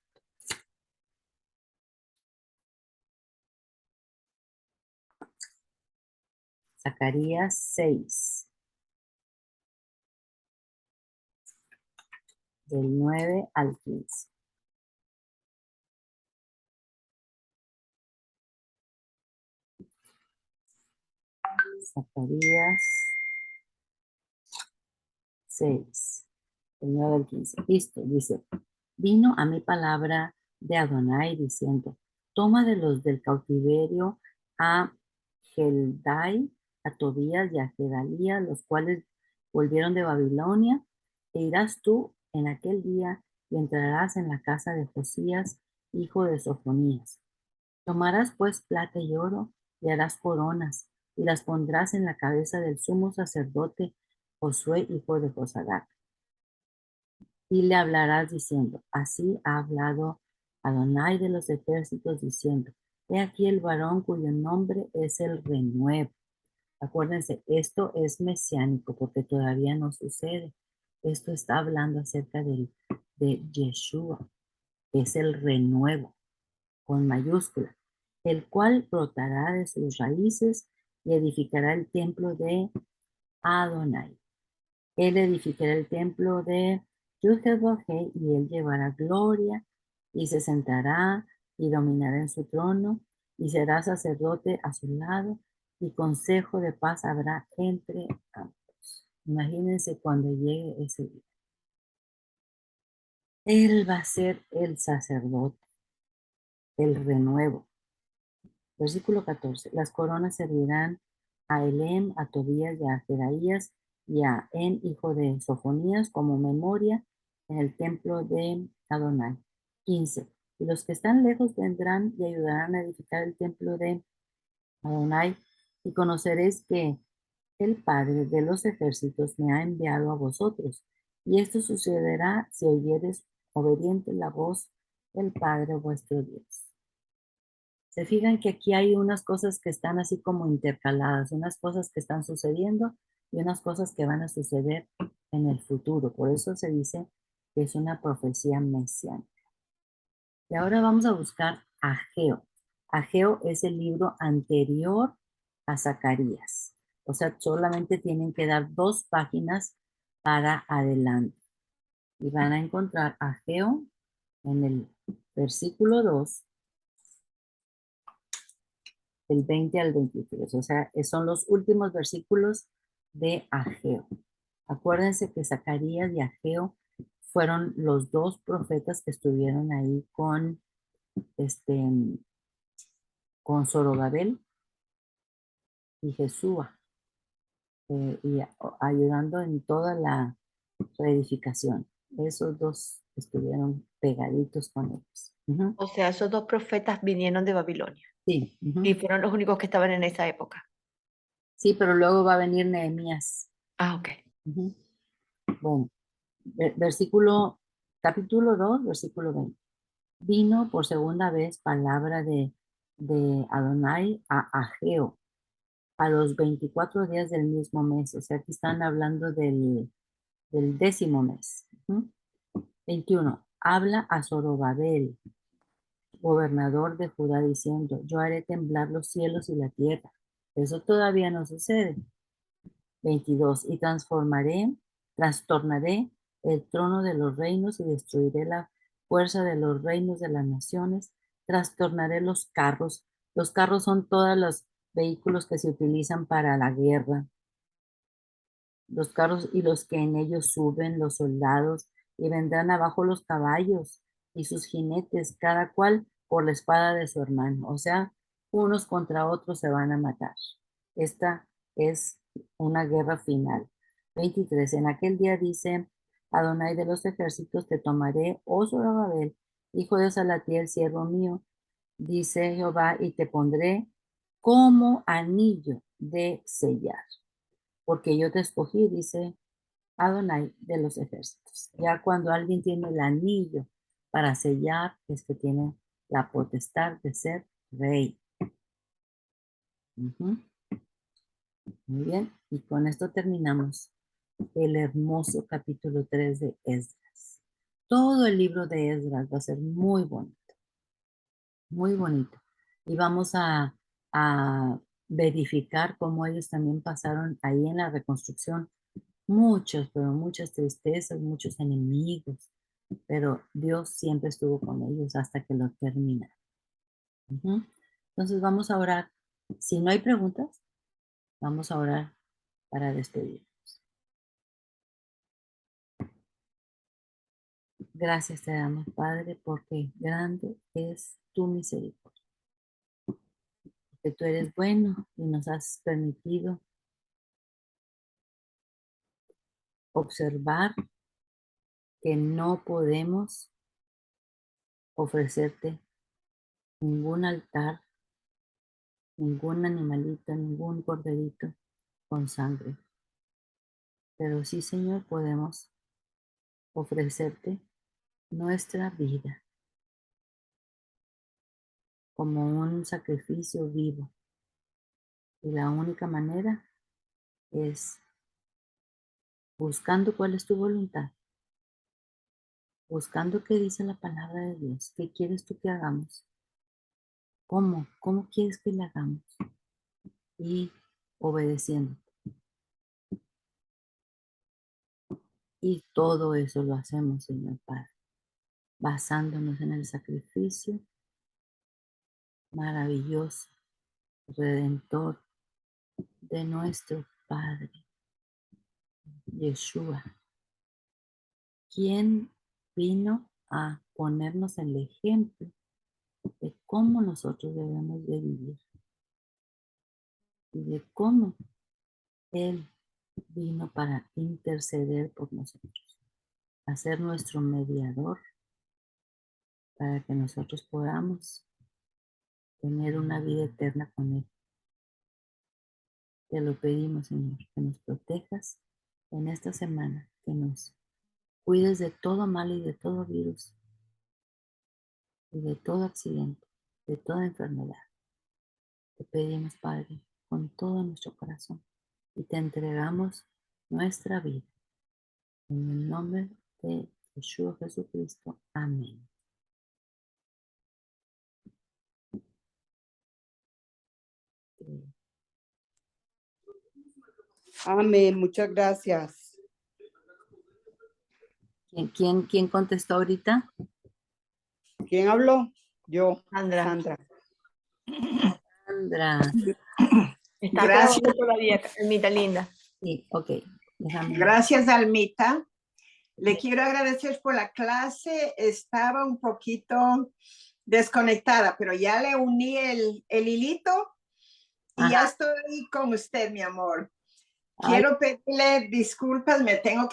Zacarías 6, del 9 al 15. Zacarías 6, el 9 al 15. Listo, dice, vino a mi palabra de Adonai diciendo, toma de los del cautiverio a Heldai, a Tobías y a Gedalías, los cuales volvieron de Babilonia, e irás tú en aquel día y entrarás en la casa de Josías, hijo de Sofonías. Tomarás pues plata y oro y harás coronas y las pondrás en la cabeza del sumo sacerdote Josué, hijo de Josadac. Y le hablarás diciendo, así ha hablado Adonai de los ejércitos diciendo, he aquí el varón cuyo nombre es el renuevo. Acuérdense, esto es mesiánico porque todavía no sucede. Esto está hablando acerca de Yeshua, que es el renuevo, con mayúscula, el cual brotará de sus raíces y edificará el templo de Adonai. Él edificará el templo de Yud-Heh y él llevará gloria y se sentará y dominará en su trono y será sacerdote a su lado y consejo de paz habrá entre ambos. Imagínense cuando llegue ese día. Él va a ser el sacerdote, el renuevo. Versículo 14. Las coronas servirán a Elem, a Tobías y a Jedaías y a En, hijo de Sofonías, como memoria en el templo de Adonai. 15. Y los que están lejos vendrán y ayudarán a edificar el templo de Adonai, y conoceréis que el Padre de los ejércitos me ha enviado a vosotros. Y esto sucederá si oyeres obediente la voz del Padre vuestro Dios. Se fijan que aquí hay unas cosas que están así como intercaladas, unas cosas que están sucediendo y unas cosas que van a suceder en el futuro. Por eso se dice que es una profecía mesiánica. Y ahora vamos a buscar Ageo. Ageo es el libro anterior a Zacarías. O sea, solamente tienen que dar 2 páginas para adelante. Y van a encontrar Ageo en el versículo 2, del 20 al 23. O sea, son los últimos versículos de Ageo. Acuérdense que Zacarías y Ageo fueron los 2 profetas que estuvieron ahí con Zorobabel y Jesúa, y ayudando en toda la reedificación. Esos 2 estuvieron pegaditos con ellos. Ujú. O sea, esos dos profetas vinieron de Babilonia Sí, ujú. y fueron los únicos que estaban en esa época. Sí, pero luego va a venir Nehemías. Ah, ok. Ujú. Bueno, capítulo 2, versículo 20. Vino por segunda vez palabra de Adonai a Ageo a los 24 días del mismo mes. O sea, aquí están hablando del 10º mes. Ujú. 21. Habla a Zorobabel, gobernador de Judá, diciendo, yo haré temblar los cielos y la tierra. Eso todavía no sucede. 22. Y trastornaré el trono de los reinos y destruiré la fuerza de los reinos de las naciones. Trastornaré los carros. Los carros son todos los vehículos que se utilizan para la guerra. Los carros y los que en ellos suben los soldados, y vendrán abajo los caballos y sus jinetes, cada cual por la espada de su hermano. O sea, unos contra otros se van a matar. Esta es una guerra final. 23. En aquel día dice Adonai de los ejércitos, te tomaré, oh Zorobabel, hijo de Salatiel, siervo mío, dice Jehová, y te pondré como anillo de sellar, porque yo te escogí, dice Adonai de los ejércitos. Ya cuando alguien tiene el anillo para sellar, es que tiene la potestad de ser rey. Ujú. Muy bien, y con esto terminamos el hermoso capítulo 3 de Esdras. Todo el libro de Esdras va a ser muy bonito, muy bonito. Y vamos a verificar cómo ellos también pasaron ahí en la reconstrucción muchos, pero muchas tristezas, muchos enemigos, pero Dios siempre estuvo con ellos hasta que lo terminaron. Ujú. Entonces vamos a orar. Si no hay preguntas, Vamos a orar para despedirnos. Gracias te damos, Padre, porque grande es tu misericordia. Que tú eres bueno y nos has permitido observar que no podemos ofrecerte ningún altar, ningún animalito, ningún corderito con sangre. Pero sí, Señor, podemos ofrecerte nuestra vida como un sacrificio vivo. Y la única manera es buscando cuál es tu voluntad, buscando qué dice la palabra de Dios, qué quieres tú que hagamos, cómo quieres que le hagamos y obedeciendo. Y todo eso lo hacemos, Señor Padre, basándonos en el sacrificio maravilloso, redentor de nuestro Padre, Yeshua, quien vino a ponernos el ejemplo de cómo nosotros debemos de vivir y de cómo Él vino para interceder por nosotros, a ser nuestro mediador para que nosotros podamos tener una vida eterna con Él. Te lo pedimos, Señor, que nos protejas en esta semana, que nos cuides de todo mal y de todo virus y de todo accidente, de toda enfermedad. Te pedimos, Padre, con todo nuestro corazón y te entregamos nuestra vida. En el nombre de Yeshua Jesucristo. Amén. Amén, muchas gracias. ¿Quién contestó ahorita? ¿Quién habló? Yo, Sandra. Sandra. Está Gracias. grabando todavía, Almita linda. Sí, ok. Déjame. Gracias, Almita. Le quiero agradecer por la clase. Estaba un poquito desconectada, pero ya le uní el hilito y ya estoy con usted, mi amor. Ay. Quiero pedirle disculpas, me tengo que